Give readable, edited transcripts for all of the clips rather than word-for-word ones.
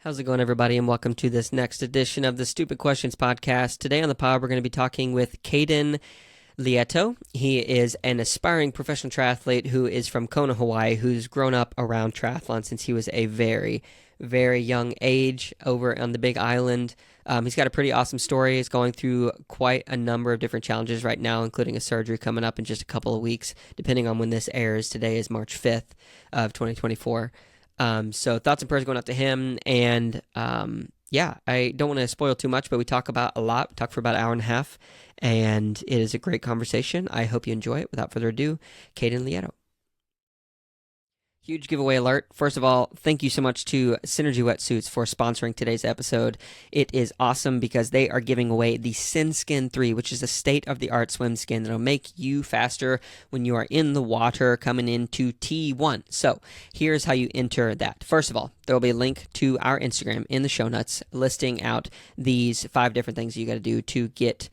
How's it going, everybody, and welcome to this next edition of the Stupid Questions podcast. Today on the pod, we're going to be talking with Kaiden Lieto. He is an aspiring professional triathlete who is from Kona, Hawaii, who's grown up around triathlon since he was a very, very young age over on the Big Island. He's got a pretty awesome story. He's going through quite a number of different challenges right now, including a surgery coming up in just a couple of weeks, depending on when this airs. Today is March 5th of 2024. So thoughts and prayers going out to him. And I don't want to spoil too much, but we talk about a lot. We talk for about an hour and a half, and it is a great conversation. I hope you enjoy it. Without further ado, Kaiden Lieto. Huge giveaway alert. First of all, thank you so much to Synergy Wetsuits for sponsoring today's episode. It is awesome because they are giving away the SynSkin 3, which is a state-of-the-art swim skin that will make you faster when you are in the water coming into T1. So here's how you enter that. First of all, there will be a link to our Instagram in the show notes listing out these 5 different things you got to do to get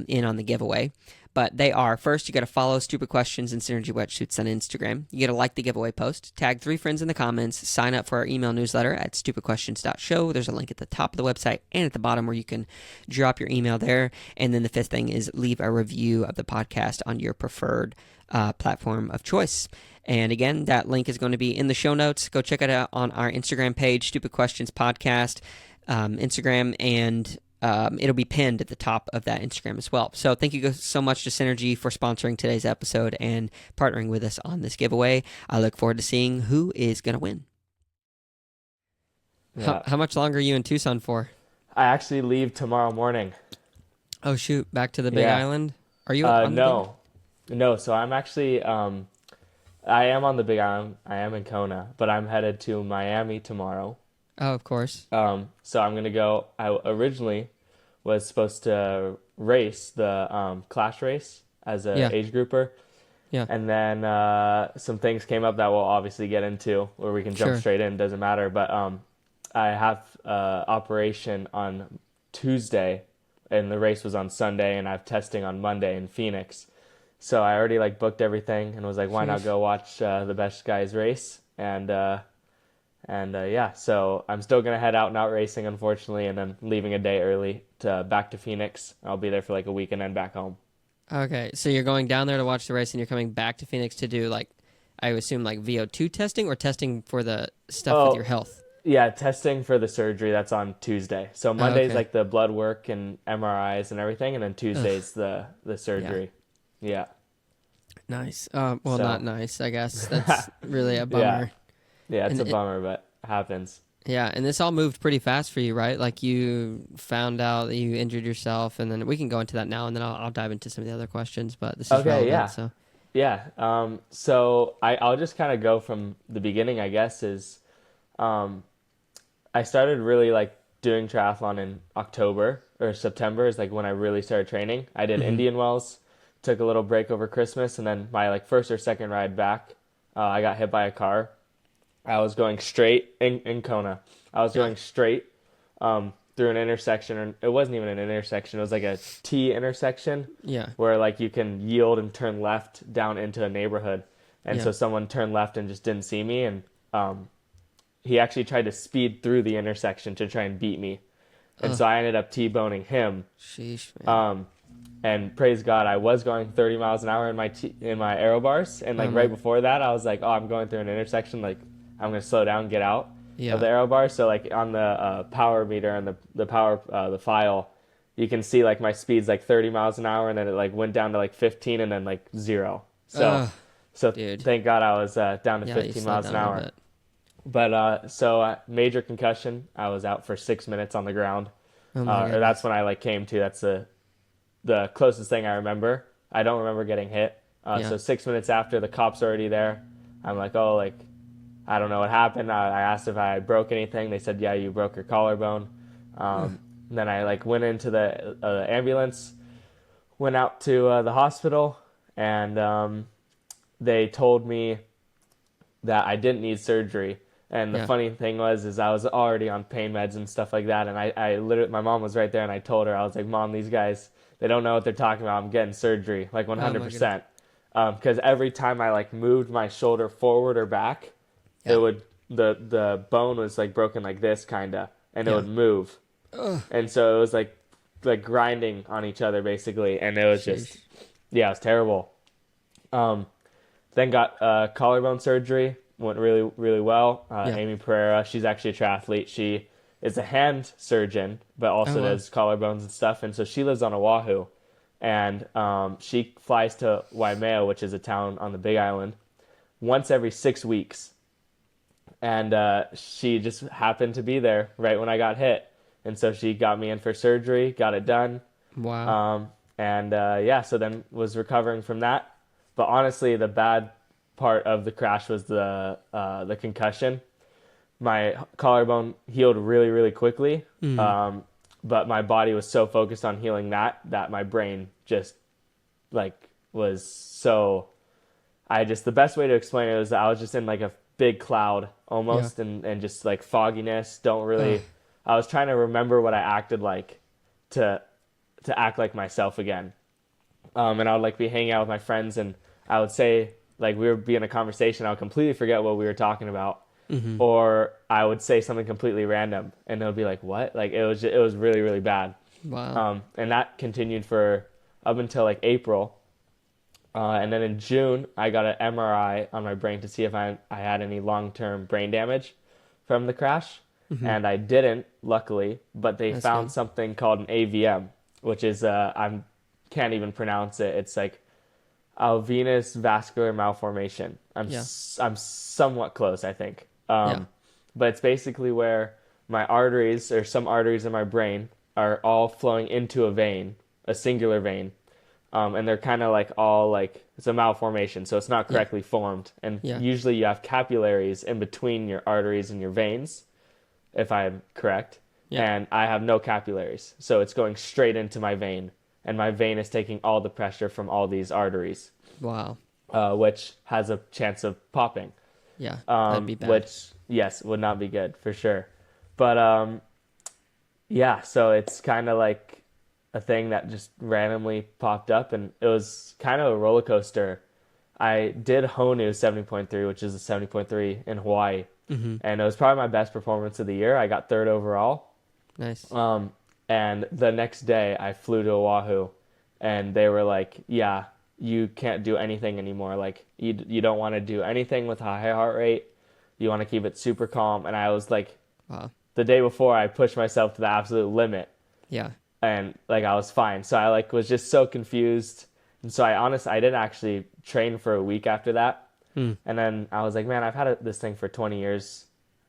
in on the giveaway. But they are, first, you got to follow Stupid Questions and Synergy Wetsuits on Instagram. You got to like the giveaway post, tag 3 friends in the comments, sign up for our email newsletter at stupidquestions.show. There's a link at the top of the website and at the bottom where you can drop your email there. And then the 5th thing is leave a review of the podcast on your preferred platform of choice. And again, that link is going to be in the show notes. Go check it out on our Instagram page, Stupid Questions Podcast, Instagram, and it'll be pinned at the top of that Instagram as well. So thank you so much to Synergy for sponsoring today's episode and partnering with us on this giveaway. I look forward to seeing who is going to win. Yeah. How much longer are you in Tucson for? I actually leave tomorrow morning. Oh, shoot. Back to the Big Island? Are you on No. So I'm actually, I am on the Big Island. I am in Kona, but I'm headed to Miami tomorrow. Oh, of course. So I'm going to go. I originally was supposed to race the Clash race as an age grouper. Yeah. And then some things came up that we'll obviously get into, or we can jump straight in, doesn't matter. But I have operation on Tuesday, and the race was on Sunday, and I have testing on Monday in Phoenix. So I already booked everything and was like, why not go watch the best guys race? So I'm still going to head out and out racing, unfortunately, and then leaving a day early back to Phoenix. I'll be there for a week and then back home. Okay, so you're going down there to watch the race, and you're coming back to Phoenix to do, I assume, VO2 testing or testing for the stuff with your health? Yeah, testing for the surgery. That's on Tuesday. So Monday's the blood work and MRIs and everything, and then Tuesday's the surgery. Yeah. Nice. Not nice, I guess. That's really a bummer. Yeah, it's a bummer, but it happens. Yeah, and this all moved pretty fast for you, right? You found out that you injured yourself, and then we can go into that now, and then I'll dive into some of the other questions, but this is relevant. Yeah. So. Yeah, so I'll just kind of go from the beginning, I guess, is I started really, doing triathlon in October, or September is, when I really started training. I did Indian Wells, took a little break over Christmas, and then my, first or second ride back, I got hit by a car. I was going straight in Kona. I was going straight through an intersection, and it wasn't even an intersection. It was a T intersection. Yeah. Where you can yield and turn left down into a neighborhood, and so someone turned left and just didn't see me, and he actually tried to speed through the intersection to try and beat me, and so I ended up T-boning him. Sheesh, man. And praise God, I was going 30 miles an hour in my aero bars, and right before that, I was I'm going through an intersection, I'm going to slow down, get out of the aero bar. So on the power meter and the power, the file, you can see my speed's 30 miles an hour, and then it went down to 15 and then 0. So dude. Thank God I was down to 15 miles an hour. But major concussion. I was out for 6 minutes on the ground. Or that's when I came to. That's the closest thing I remember. I don't remember getting hit. So 6 minutes after, the cop's already there. I'm I don't know what happened. I asked if I broke anything. They said, yeah, you broke your collarbone. Then I went into the ambulance, went out to the hospital, and they told me that I didn't need surgery. And the funny thing is I was already on pain meds and stuff like that. And I literally, my mom was right there, and I told her, I was like, Mom, these guys, they don't know what they're talking about. I'm getting surgery, 100%. Because every time I moved my shoulder forward or back, it would the bone was like broken like this kinda, and it Yeah. would move, Ugh. and so it was like grinding on each other basically, and it was just Sheesh. yeah, it was terrible. Um, then got collarbone surgery, went really really well. Yeah. Amy Pereira, she's actually a triathlete. She is a hand surgeon, but also Oh, wow. does collarbones and stuff, and so she lives on Oahu, and she flies to Waimea, which is a town on the Big Island, once every 6 weeks. And she just happened to be there right when I got hit. And so she got me in for surgery, got it done. Wow. And yeah, so then was recovering from that. But honestly, the bad part of the crash was the concussion. My collarbone healed really, really quickly. But my body was so focused on healing that my brain just like was so. The best way to explain it was that I was just in like a big cloud almost, and just like fogginess. Don't really. I was trying to remember what I acted like to act like myself again. And I would like be hanging out with my friends, and I would say like we would be in a conversation. I would completely forget what we were talking about, or I would say something completely random, and it would be like, "What?" Like it was really really bad. Wow. And that continued for up until like April. And then in June, I got an MRI on my brain to see if I had any long-term brain damage from the crash. And I didn't, luckily, but they found something called an AVM, which is, I can't even pronounce it. It's like alvenous vascular malformation. I'm somewhat close, I think. But it's basically where my arteries, or some arteries in my brain, are all flowing into a vein, a singular vein. And they're kind of like all like, it's a malformation, so it's not correctly formed. And usually you have capillaries in between your arteries and your veins, if I'm correct. And I have no capillaries, so it's going straight into my vein. And my vein is taking all the pressure from all these arteries. Wow. Which has a chance of popping. Yeah, that'd be bad. Which, yes, would not be good, for sure. But, yeah, so it's kind of like a thing that just randomly popped up, and it was kind of a roller coaster. I did Honu 70.3, which is a 70.3 in Hawaii, and it was probably my best performance of the year. I got third overall. Nice. And the next day I flew to Oahu, and they were like, yeah, you can't do anything anymore. Like, you don't want to do anything with a high heart rate. You want to keep it super calm. And I was like, wow. The day before I pushed myself to the absolute limit. Yeah. And like I was fine. So I like was just so confused. And so I didn't actually train for a week after that. And then I was like, man, I've had this thing for 20 years.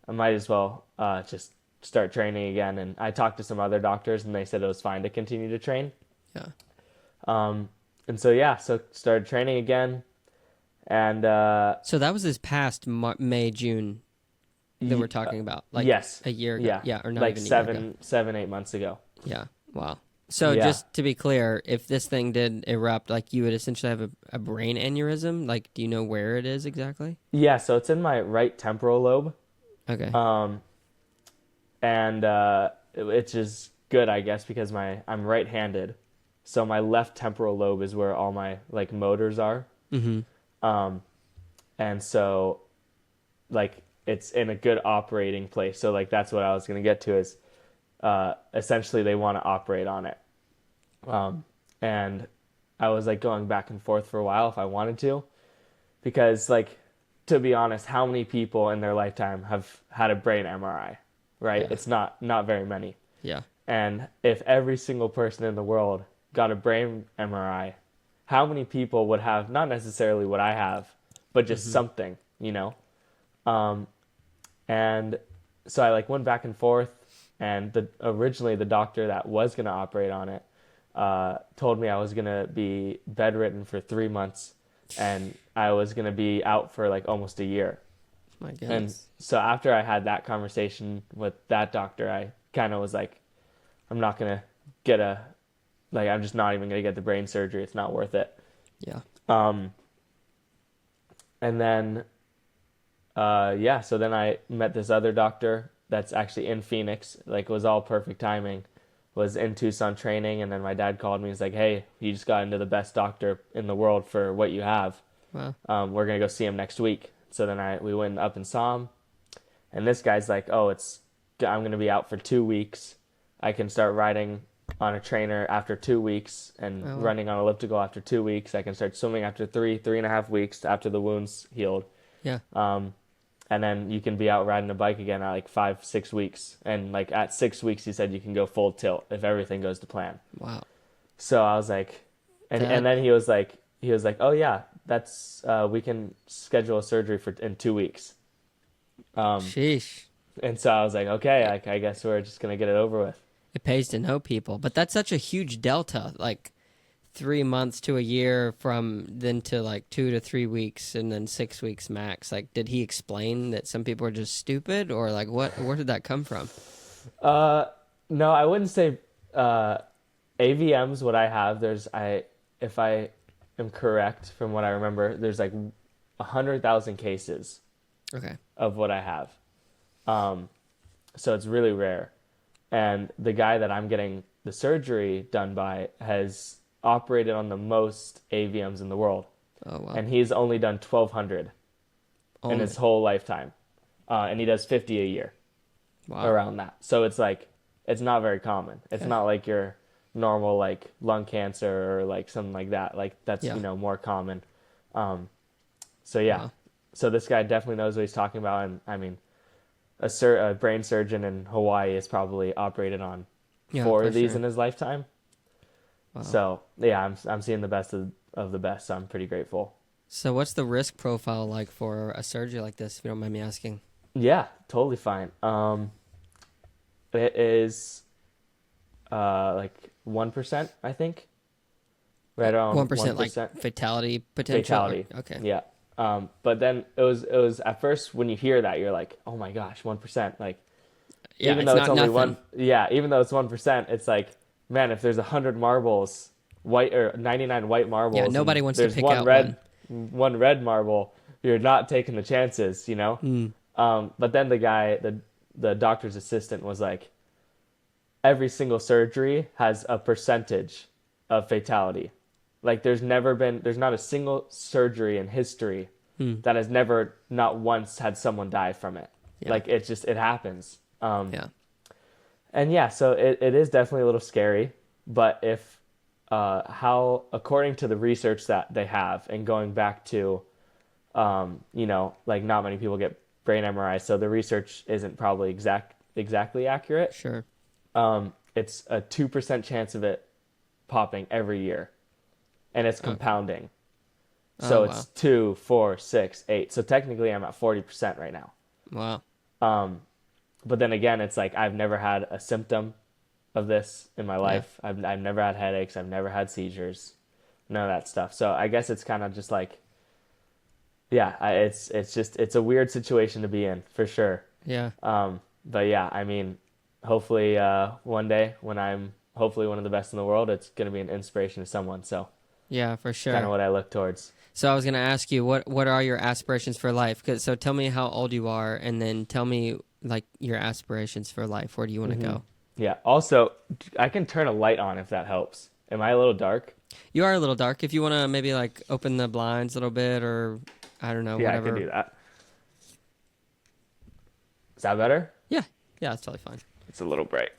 I might as well just start training again. And I talked to some other doctors, and they said it was fine to continue to train. Yeah. And so yeah, so started training again. And so that was this past May, June that we're talking about. Like yes, a year ago. Yeah, or not like even a year ago. 7-8 months ago. Yeah. Wow. So just to be clear, if this thing did erupt, like you would essentially have a brain aneurysm. Like, do you know where it is exactly? Yeah, so it's in my right temporal lobe. Okay. And it's just good, I guess, because I'm right-handed, so my left temporal lobe is where all my like motors are. And so like it's in a good operating place. So like that's what I was gonna get to is. Essentially they want to operate on it. And I was like going back and forth for a while if I wanted to, because like, to be honest, how many people in their lifetime have had a brain MRI, right? Yeah. It's not very many. Yeah. And if every single person in the world got a brain MRI, how many people would have not necessarily what I have, but just something, you know? And so I like went back and forth. And originally the doctor that was going to operate on it told me I was going to be bedridden for 3 months, and I was going to be out for like almost a year. My goodness. And so after I had that conversation with that doctor, I kind of was like, I'm not going to get I'm just not even going to get the brain surgery. It's not worth it. Yeah. And then, so then I met this other doctor that's actually in Phoenix. Like, it was all perfect timing. Was in Tucson training, and then my dad called me. He's like, hey, you just got into the best doctor in the world for what you have. Wow. We're going to go see him next week. So then we went up and saw him. And this guy's like, oh, I'm going to be out for 2 weeks. I can start riding on a trainer after 2 weeks and running on elliptical after 2 weeks. I can start swimming after 3.5 weeks after the wound's healed. Yeah. And then you can be out riding a bike again at like 5-6 weeks. And like at 6 weeks, he said you can go full tilt if everything goes to plan. Wow. So I was like, and then he was like, oh yeah, that's, we can schedule a surgery in 2 weeks. Sheesh. And so I was like, okay, I guess we're just going to get it over with. It pays to know people, but that's such a huge delta, like 3 months to a year from then to like 2 to 3 weeks and then 6 weeks max. Like, did he explain that some people are just stupid, or like where did that come from? No, I wouldn't say, AVMs, what I have, if I am correct from what I remember, there's like 100,000 cases of what I have. So it's really rare. And the guy that I'm getting the surgery done by has operated on the most AVMs in the world. Oh, wow. And he's only done 1,200 in his whole lifetime. And he does 50 a year. Wow. Around that. So it's like, it's not very common. It's not like your normal like lung cancer or like something like that. Like that's, more common. So yeah. Wow. So this guy definitely knows what he's talking about. And I mean, a brain surgeon in Hawaii has probably operated on 4 of these in his lifetime. Wow. So yeah, I'm seeing the best of the best. So I'm pretty grateful. So what's the risk profile like for a surgery like this, if you don't mind me asking? Yeah, totally fine. It is like 1%, I think. Right around 1%, like fatality potential. Fatality. Okay. Yeah. But then it was at first when you hear that, you're like, oh my gosh, 1%. Like, even though it's only nothing. even though it's 1%, it's like, man, if there's 100 marbles, white or 99 white marbles, nobody wants to pick out one red marble, you're not taking the chances, you know? But then the guy, the doctor's assistant was like, every single surgery has a percentage of fatality. Like there's not a single surgery in history that has not once had someone die from it. Yeah. Like it happens. And yeah, so it is definitely a little scary, but if, according to the research that they have and going back to, like not many people get brain MRI. So the research isn't probably exactly accurate. Sure. It's a 2% chance of it popping every year. And it's compounding. So it's 2, 4, 6, 8. So technically I'm at 40% right now. Wow. But then again, it's like I've never had a symptom of this in my life. I've never had headaches. I've never had seizures. None of that stuff. So I guess it's kind of just like, it's a weird situation to be in for sure. Yeah. But yeah, I mean, hopefully one day when I'm hopefully one of the best in the world, it's going to be an inspiration to someone. So yeah, for sure. Kind of what I look towards. So I was going to ask you, what are your aspirations for life? So tell me how old you are, and then tell me like your aspirations for life. Where do you want to go? Yeah. Also, I can turn a light on if that helps. Am I a little dark? You are a little dark. If you want to maybe like open the blinds a little bit, or I don't know, whatever. Yeah, I can do that. Is that better? Yeah. Yeah, that's totally fine. It's a little bright.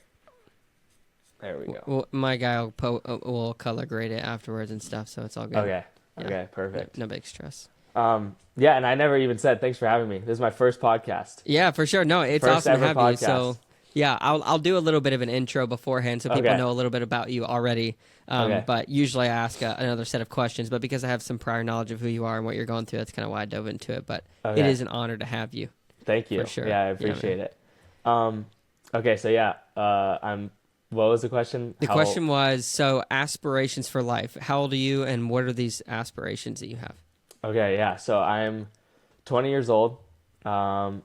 There we go. Well, my guy will color grade it afterwards and stuff, so it's all good. Okay. Yeah. Okay, perfect. No big stress. Yeah, and I never even said thanks for having me. This is my first podcast. Yeah, for sure. No, it's first awesome to have podcast. You. So yeah, I'll do a little bit of an intro beforehand so people know a little bit about you already. But usually I ask another set of questions. But because I have some prior knowledge of who you are and what you're going through, that's kind of why I dove into it. But it is an honor to have you. Thank you. For sure. Yeah, I appreciate it. Okay, so yeah, what was the question? The question was, so aspirations for life. How old are you, and what are these aspirations that you have? Okay, yeah. So I'm 20 years old, and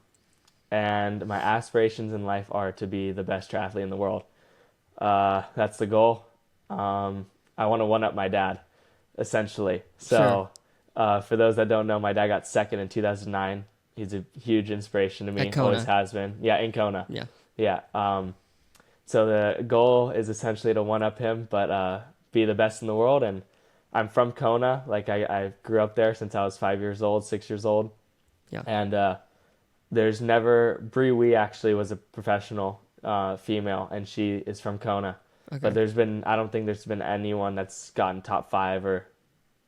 my aspirations in life are to be the best triathlete in the world. That's the goal. I want to one-up my dad, essentially. So for those that don't know, my dad got second in 2009. He's a huge inspiration to me. Always has been. Yeah, in Kona. Yeah. Yeah. So the goal is essentially to one-up him, but be the best in the world. And I'm from Kona. Like I grew up there since I was 5 years old, 6 years old. Yeah. And there's never Bree Wee actually was a professional female, and she is from Kona. Okay. But I don't think there's been anyone that's gotten top 5 or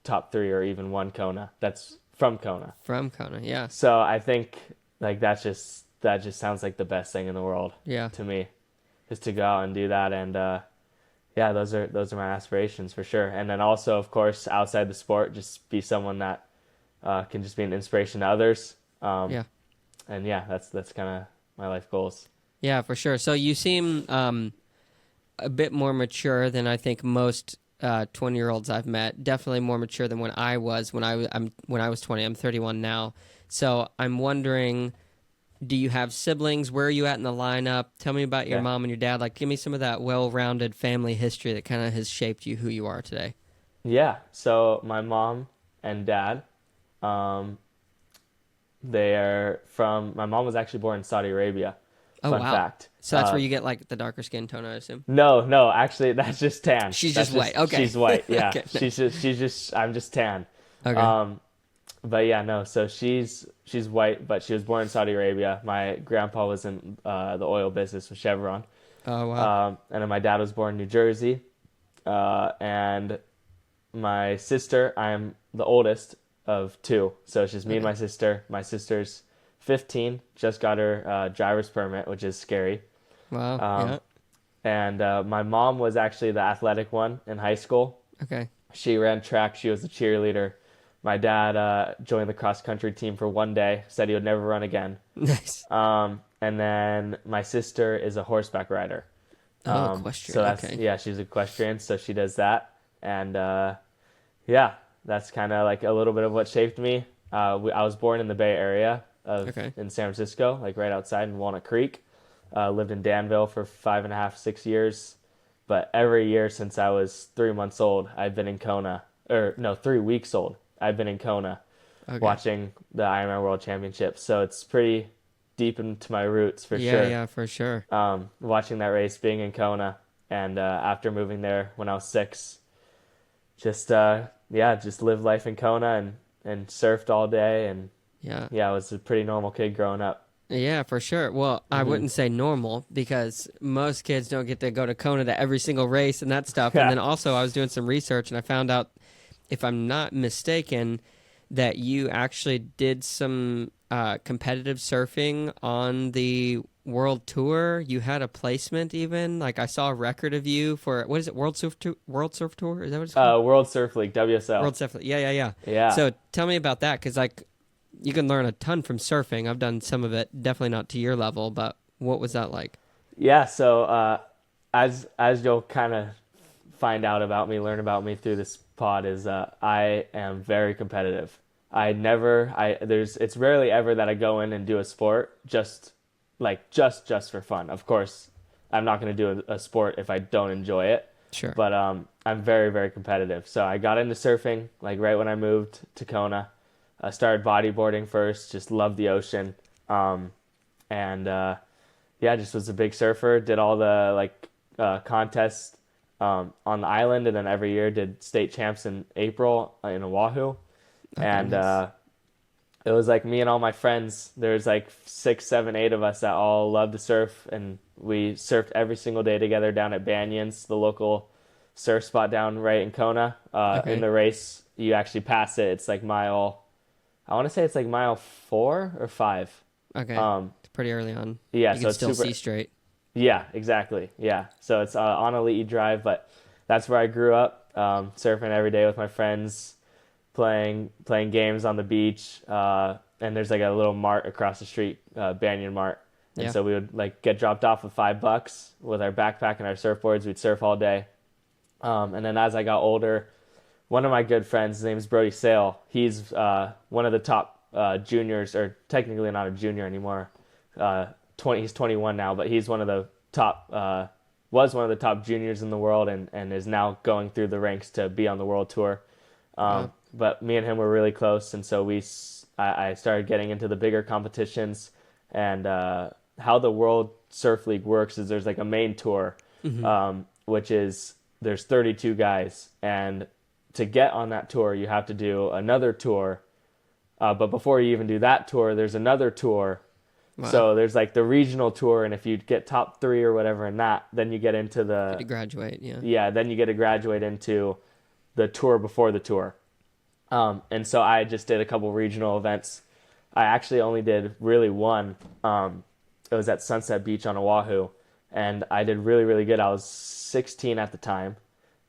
top 3 or even won Kona that's from Kona. From Kona, yeah. So I think like that just sounds like the best thing in the world. Yeah. To me, is to go out and do that, and yeah, those are my aspirations for sure. And then also, of course, outside the sport, just be someone that can just be an inspiration to others. Yeah. And yeah, that's kind of my life goals. Yeah, for sure. So you seem a bit more mature than I think most 20-year-olds I've met. Definitely more mature than when I was 20. I'm 31 now. So I'm wondering, do you have siblings? Where are you at in the lineup? Tell me about your mom and your dad. Like, give me some of that well-rounded family history that kind of has shaped you who you are today. Yeah. So my mom and dad, my mom was actually born in Saudi Arabia. Oh, Fun wow. fact. So that's where you get like the darker skin tone, I assume? No, actually that's just tan. She's just white. Okay. She's white. Yeah. Okay. I'm just tan. Okay. But yeah, no. So she's white, but she was born in Saudi Arabia. My grandpa was in the oil business with Chevron. Oh, wow. And then my dad was born in New Jersey. And my sister, I'm the oldest of 2. So it's just me and my sister. My sister's 15, just got her driver's permit, which is scary. Wow. Yeah. And my mom was actually the athletic one in high school. Okay. She ran track. She was a cheerleader. My dad joined the cross-country team for one day, said he would never run again. Nice. And then my sister is a horseback rider. Equestrian. So that's, okay. Yeah, she's equestrian, so she does that. And yeah, that's kind of like a little bit of what shaped me. I was born in the Bay Area in San Francisco, like right outside in Walnut Creek. Lived in Danville for 5.5, 6 years. But every year since I was 3 months old, I've been in Kona. 3 weeks old. I've been in Kona watching the Ironman World Championships. So it's pretty deep into my roots for sure. Yeah, for sure. Watching that race, being in Kona, and after moving there when I was 6, just lived life in Kona and surfed all day. And I was a pretty normal kid growing up. Yeah, for sure. Well, I wouldn't say normal because most kids don't get to go to Kona to every single race and that stuff. And then also I was doing some research and I found out, if I'm not mistaken, that you actually did some competitive surfing on the World Tour. You had a placement even. Like I saw a record of you for, what is it, World Surf Tour? Is that what it's called? World Surf League, WSL. World Surf League. Yeah. So tell me about that, because like you can learn a ton from surfing. I've done some of it, definitely not to your level, but what was that like? Yeah, so as you'll kind of find out about me, learn about me through this pod, is I am very competitive. It's rarely ever that I go in and do a sport just for fun. Of course, I'm not going to do a sport if I don't enjoy it. Sure. But I'm very, very competitive. So I got into surfing like right when I moved to Kona. I started bodyboarding first, just loved the ocean. Just was a big surfer, did all the contests on the island, and then every year did state champs in April in Oahu. Nice. It was like me and all my friends. There's like 6, 7, 8 of us that all love to surf, and we surfed every single day together down at Banyans, the local surf spot down right in Kona. In the race, you actually pass it. It's like mile 4 or 5. Okay. It's pretty early on. Yeah, you so can it's still super, see straight. Yeah, exactly. Yeah, so it's on Aliti Drive, but that's where I grew up, surfing every day with my friends, playing games on the beach. And there's like a little mart across the street, Banyan Mart. And so we would like get dropped off with $5 with our backpack and our surfboards. We'd surf all day. And then as I got older, one of my good friends, his name is Brody Sale. He's one of the top juniors, or technically not a junior anymore. He's 21 now, but he's one of the top, was one of the top juniors in the world, and is now going through the ranks to be on the world tour. But me and him were really close, and so I started getting into the bigger competitions. And how the World Surf League works is there's like a main tour, which is there's 32 guys, and to get on that tour you have to do another tour. But before you even do that tour, there's another tour Wow. So there's like the regional tour, and if you get top 3 or whatever in that, then you get into the Get to graduate. Yeah. yeah, then you get to graduate into the tour before the tour. And so I just did a couple regional events. I actually only did really one. It was at Sunset Beach on Oahu, and I did really, really good. I was 16 at the time,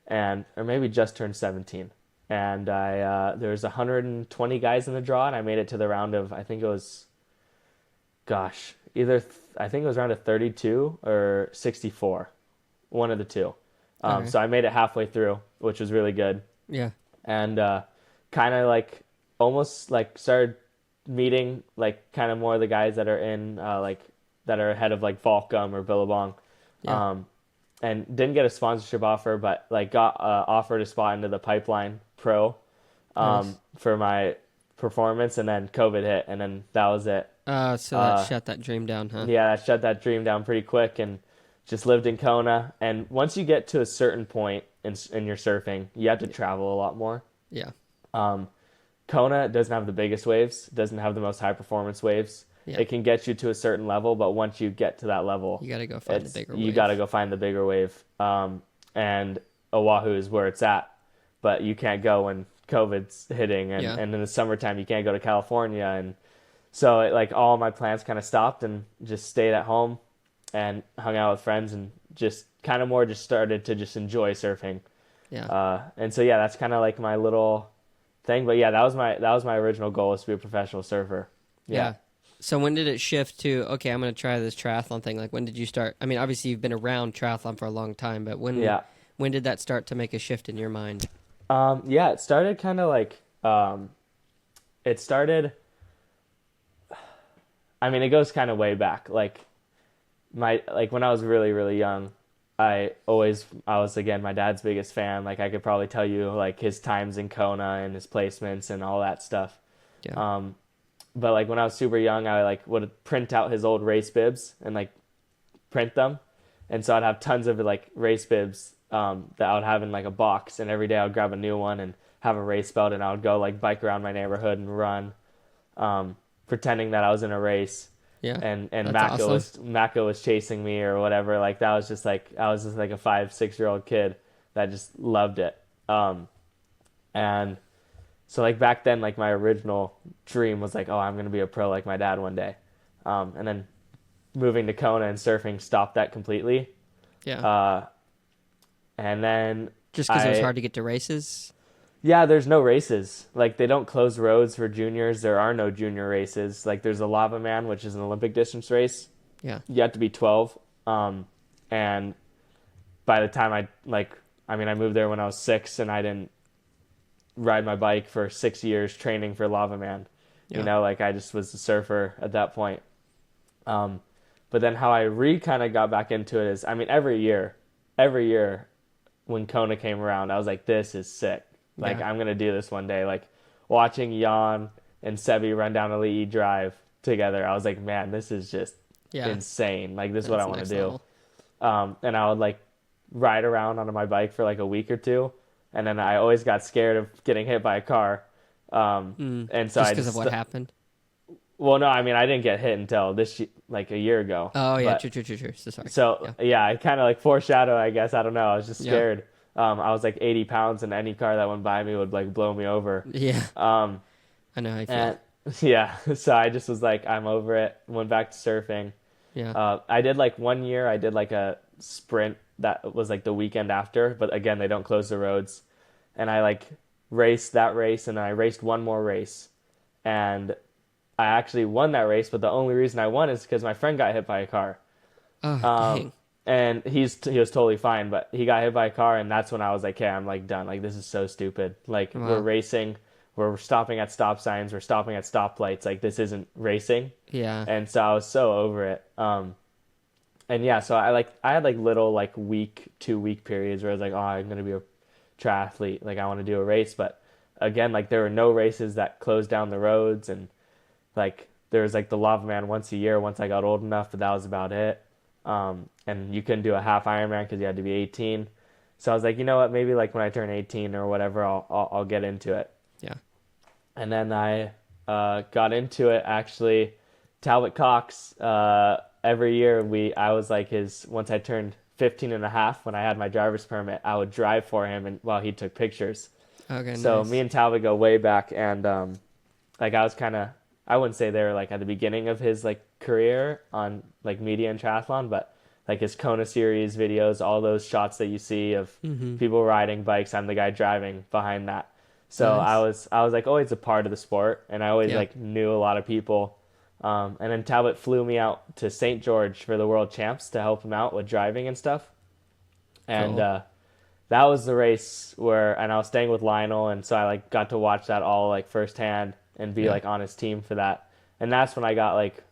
or maybe just turned 17. And there was 120 guys in the draw, and I made it to the round of, I think it was, I think it was round of 32 or 64, one of the two. Okay. So I made it halfway through, which was really good. Yeah. And kind of like almost like started meeting like kind of more of the guys that are in like that are ahead of like Volcom or Billabong. Yeah. And didn't get a sponsorship offer, but like got offered a spot into the Pipeline Pro Nice. for my performance, and then COVID hit, and then that was it. So that shut that dream down, huh? Yeah, I shut that dream down pretty quick and just lived in Kona. And once you get to a certain point in your surfing, you have to travel a lot more. Yeah. Kona doesn't have the biggest waves, doesn't have the most high performance waves. Yeah. It can get you to a certain level, but once you get to that level, you got to go find the bigger wave. You got to go find the bigger wave. And Oahu is where it's at, but you can't go when COVID's hitting, and in the summertime you can't go to California, and so like all my plans kind of stopped and just stayed at home and hung out with friends and just kind of more just started to just enjoy surfing. Yeah. And so yeah, that's kind of like my little thing. But yeah, that was my original goal, was to be a professional surfer. Yeah. So when did it shift to, okay, I'm going to try this triathlon thing? Like, when did you start? I mean, obviously you've been around triathlon for a long time, but when did that start to make a shift in your mind? Yeah, it started kind of like, I mean, it goes kind of way back. Like when I was really, really young, I was again my dad's biggest fan. Like I could probably tell you like his times in Kona and his placements and all that stuff. Yeah. But like when I was super young, I like would print out his old race bibs and like print them, and so I'd have tons of like race bibs that I would have in like a box, and every day I would grab a new one and have a race belt, and I would go like bike around my neighborhood and run, pretending that I was in a race. Yeah. And awesome. Mako was chasing me or whatever. Like that was just like I was just like a 5-6-year-old kid that just loved it. And so like back then, like my original dream was like, oh, I'm gonna be a pro like my dad one day. And then moving to Kona and surfing stopped that completely. Yeah. And then just because it was hard to get to races. Yeah, there's no races. Like they don't close roads for juniors. There are no junior races. Like there's a Lava Man, which is an Olympic distance race. Yeah. You have to be 12. And by the time I moved there when I was 6, and I didn't ride my bike for 6 years training for Lava Man. Yeah. You know, like I just was a surfer at that point. But then how I kind of got back into it is, I mean, every year when Kona came around, I was like, this is sick. Like, I'm going to do this one day. Like, watching Jan and Sebi run down Elite Drive together, I was like, man, this is just insane. Like, this is what I want to do. And I would, like, ride around on my bike for, like, a week or two. And then I always got scared of getting hit by a car. And so just because of what happened? Well, no, I mean, I didn't get hit until a year ago. Oh, yeah, true. So sorry. So, I kind of, like, foreshadow, I guess. I don't know. I was just scared. Yeah. I was like 80 pounds, and any car that went by me would like blow me over. Yeah. I know how you feel. Yeah. So I just was like, I'm over it. Went back to surfing. Yeah. I did like 1 year. I did like a sprint that was like the weekend after, but again, they don't close the roads. And I like raced that race, and then I raced one more race, and I actually won that race. But the only reason I won is because my friend got hit by a car. Oh, dang. And he was totally fine, but he got hit by a car, and that's when I was like, okay, I'm like done. Like, this is so stupid. Like, We're racing, we're stopping at stop signs, we're stopping at stoplights. Like, this isn't racing. Yeah. And so I was so over it. And yeah, so I had like little like 2-week periods where I was like, oh, I'm gonna be a triathlete. Like, I want to do a race, but again, like there were no races that closed down the roads, and like there was like the Lava Man once a year once I got old enough, but that was about it. And you couldn't do a half Ironman because you had to be 18. So I was like, you know what? Maybe like when I turn 18 or whatever, I'll get into it. Yeah. And then I got into it actually Talbot Cox, every year I was like once I turned 15 and a half, when I had my driver's permit, I would drive for him and while he took pictures. Okay, so nice. Me and Talbot go way back, and like I was kind of, I wouldn't say they were like at the beginning of his like career on like media and triathlon, but like his Kona series videos, all those shots that you see of people riding bikes, I'm the guy driving behind that. So Nice. I was like always a part of the sport, and I always like knew a lot of people. And then Talbot flew me out to St. George for the World Champs to help him out with driving and stuff. And Cool. that was the race and I was staying with Lionel, and so I like got to watch that all like firsthand and be like on his team for that. And that's when I got like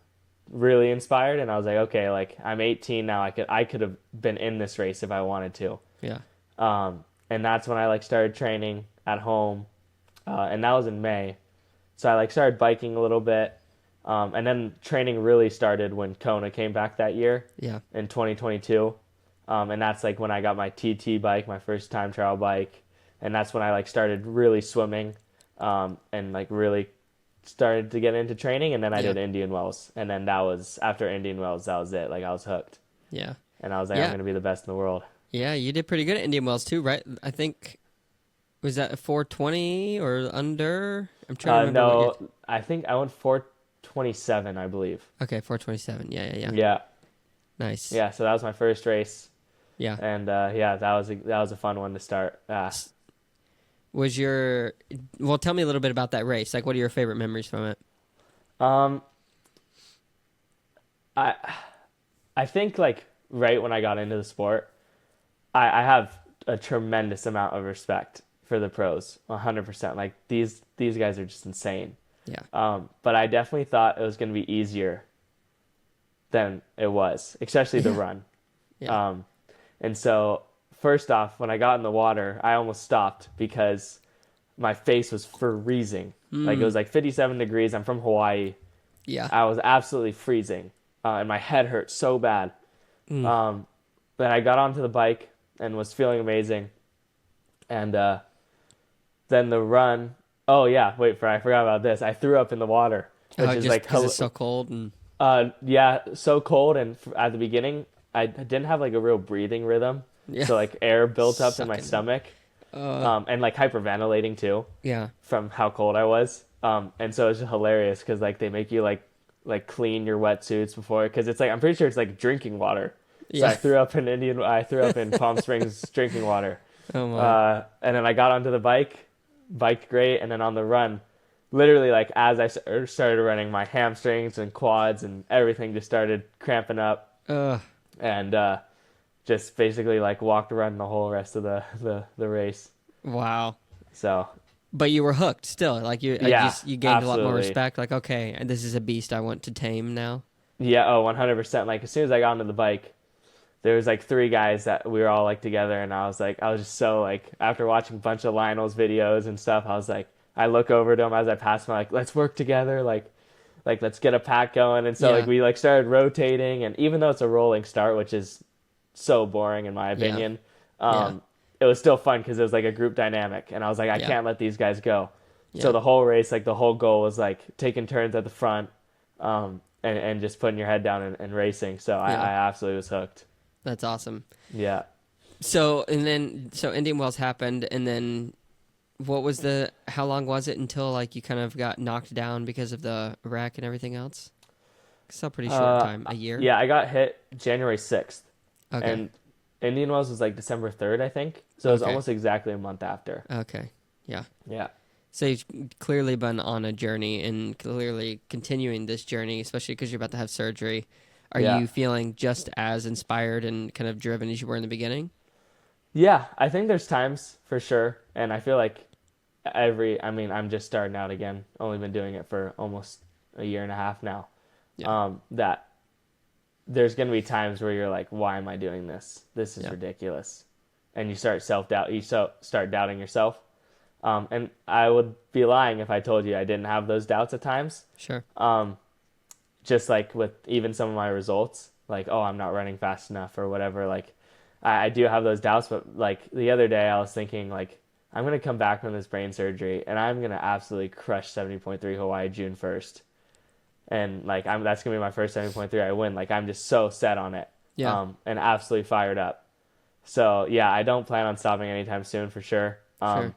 really inspired, and I was like, okay, like I'm 18 now. I could have been in this race if I wanted to. Yeah. And that's when I like started training at home, and that was in May. So I like started biking a little bit, and then training really started when Kona came back that year. Yeah. In 2022, and that's like when I got my TT bike, my first time trial bike, and that's when I like started really swimming, and like really started to get into training. And then I did Indian Wells, and then that was after Indian Wells, that was it. Like I was hooked. Yeah. And I was like, I'm gonna be the best in the world. Yeah, you did pretty good at Indian Wells too, right? I think, was that a 420 or under? I'm trying to remember. No, I think I went 427, I believe. Okay, 427. Yeah. Yeah. Nice. Yeah, so that was my first race. Yeah. And that was a fun one to start. Well, tell me a little bit about that race. Like, what are your favorite memories from it? I think like right when I got into the sport, I have a tremendous amount of respect for the pros, 100%. Like these guys are just insane. Yeah. But I definitely thought it was going to be easier than it was, especially the run. Yeah. And so first off, when I got in the water, I almost stopped because my face was freezing. Like it was like 57 degrees. I'm from Hawaii. Yeah. I was absolutely freezing, and my head hurt so bad. Then I got onto the bike and was feeling amazing. And then the run. Oh yeah, I forgot about this. I threw up in the water, which is like because it's so cold and. Yeah, so cold, and at the beginning, I didn't have like a real breathing rhythm. Yeah. So like air built up in my stomach, and like hyperventilating too. Yeah. From how cold I was. And so it's just hilarious because like they make you like clean your wetsuits before, because it's like I'm pretty sure it's like drinking water. So Yeah. I threw up in Palm Springs drinking water. Oh my. And then I got onto the biked great, and then on the run, literally like as I started running, my hamstrings and quads and everything just started cramping up. And just basically like walked around the whole rest of the race. Wow. So. But you were hooked still. Like you gained absolutely. a lot more respect. Like, okay, this is a beast I want to tame now. Yeah. Oh, 100%. Like as soon as I got onto the bike, there was like 3 guys that we were all like together, and I was just so like, after watching a bunch of Lionel's videos and stuff, I was like, I look over to him as I pass him, like, let's work together, like let's get a pack going. And so like we like started rotating, and even though it's a rolling start, which is so boring in my opinion, it was still fun because it was like a group dynamic, and I was like, I can't let these guys go. So the whole race, like the whole goal was like taking turns at the front, and just putting your head down and racing. So I absolutely was hooked. That's awesome. Yeah. So Indian Wells happened, and then how long was it until like you kind of got knocked down because of the wreck and everything else? It's a pretty short time, a year. Yeah, I got hit January 6th. Okay. And Indian Wells was like December 3rd, I think. So it was almost exactly a month after. Okay. Yeah. Yeah. So you've clearly been on a journey and clearly continuing this journey, especially because you're about to have surgery. Are you feeling just as inspired and kind of driven as you were in the beginning? Yeah, I think there's times for sure. And I feel like I'm just starting out again. Only been doing it for almost a year and a half now. Yeah. That there's going to be times where you're like, why am I doing this? This is ridiculous. And you start self-doubt. You start doubting yourself. And I would be lying if I told you I didn't have those doubts at times. Sure. Just like with even some of my results, like, oh, I'm not running fast enough or whatever. Like, I do have those doubts, but like the other day I was thinking like, I'm going to come back from this brain surgery and I'm going to absolutely crush 70.3 Hawaii June 1st. and like that's gonna be my first 70.3 I win. Like I'm just so set on it, and absolutely fired up. So yeah, I don't plan on stopping anytime soon for sure. Sure.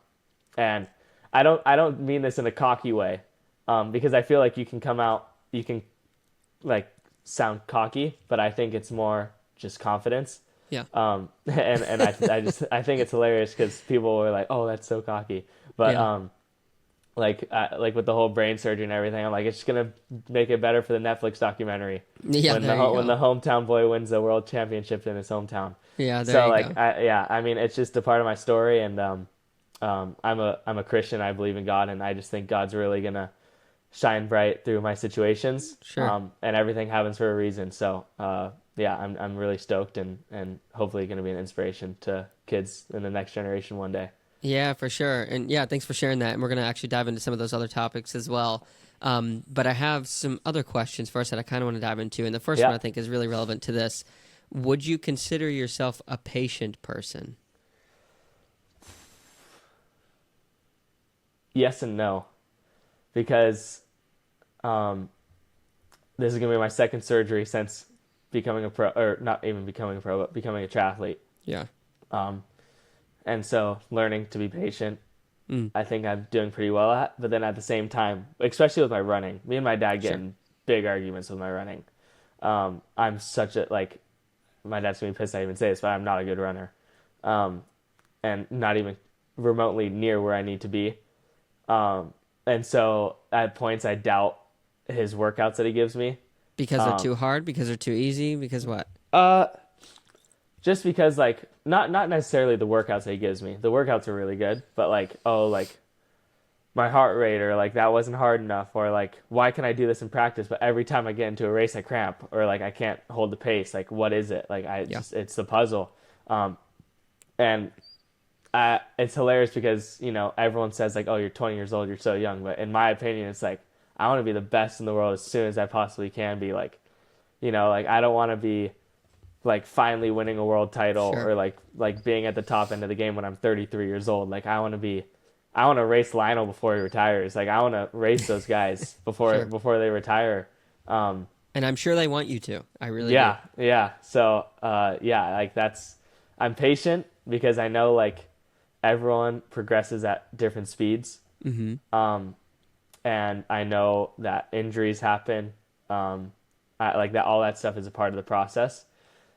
And I don't mean this in a cocky way, because I feel like you can like sound cocky, but I think it's more just confidence. Yeah. And I think it's hilarious because people were like, "Oh, that's so cocky," but like with the whole brain surgery and everything, I'm like, it's just gonna make it better for the Netflix documentary. Yeah, when the hometown boy wins the world championship in his hometown. Yeah, there So you like, go. I mean, it's just a part of my story, and I'm a Christian. I believe in God, and I just think God's really gonna shine bright through my situations. Sure. And everything happens for a reason. So yeah, I'm really stoked, and hopefully going to be an inspiration to kids in the next generation one day. Yeah, for sure. And yeah, thanks for sharing that. And we're going to actually dive into some of those other topics as well. But I have some other questions first that I kind of want to dive into. And the first one I think is really relevant to this. Would you consider yourself a patient person? Yes and no, because this is going to be my second surgery since becoming a pro, or not even becoming a pro, but becoming a triathlete. Yeah. And so learning to be patient, I think I'm doing pretty well at. But then at the same time, especially with my running, me and my dad get in big arguments with my running. I'm such a, like, my dad's going to be pissed I even say this, but I'm not a good runner. And not even remotely near where I need to be. And so at points I doubt his workouts that he gives me. Because they're too hard? Because they're too easy? Because what? Just because, like, not necessarily the workouts that he gives me. The workouts are really good, but like, oh, like my heart rate, or like that wasn't hard enough, or like, why can I do this in practice, but every time I get into a race I cramp, or like I can't hold the pace. Like, what is it? Like, it's the puzzle. And it's hilarious because, you know, everyone says like, oh, you're 20 years old, you're so young. But in my opinion, it's like, I want to be the best in the world as soon as I possibly can be. Like, you know, like I don't want to be like finally winning a world title, or like being at the top end of the game when I'm 33 years old. Like I want to race Lionel before he retires. Like I want to race those guys before they retire. And I'm sure they want you to. I really do. Yeah. So, like I'm patient because I know like everyone progresses at different speeds. Mm-hmm. And I know that injuries happen. Like that, all that stuff is a part of the process.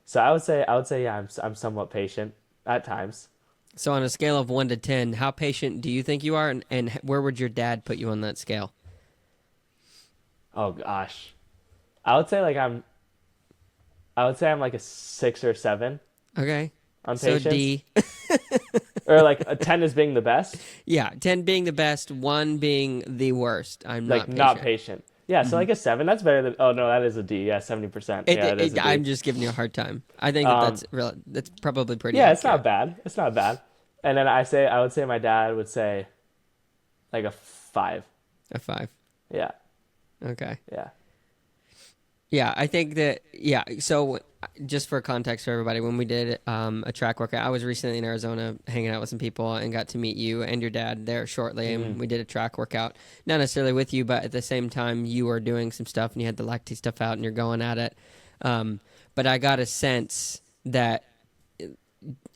So I would say, yeah, I'm somewhat patient at times. So on a scale of 1 to 10, how patient do you think you are, and where would your dad put you on that scale? Oh gosh, I would say I'm like a 6 or 7. Okay. On so patience. D. Or like a 10 is being the best. Yeah, 10 being the best, 1 being the worst. I'm like not patient. Yeah, so like a 7, that's better than. Oh no, that is a D. Yeah, 70%. It is a D. I'm just giving you a hard time. I think that's probably pretty. Yeah, accurate. It's not bad. It's not bad. And then I would say my dad would say, like a 5. A 5. Yeah. Okay. Yeah. Yeah, I think that. Yeah. So just for context for everybody, when we did a track workout, I was recently in Arizona hanging out with some people and got to meet you and your dad there shortly, and we did a track workout. Not necessarily with you, but at the same time, you were doing some stuff and you had the lactate stuff out and you're going at it. But I got a sense that,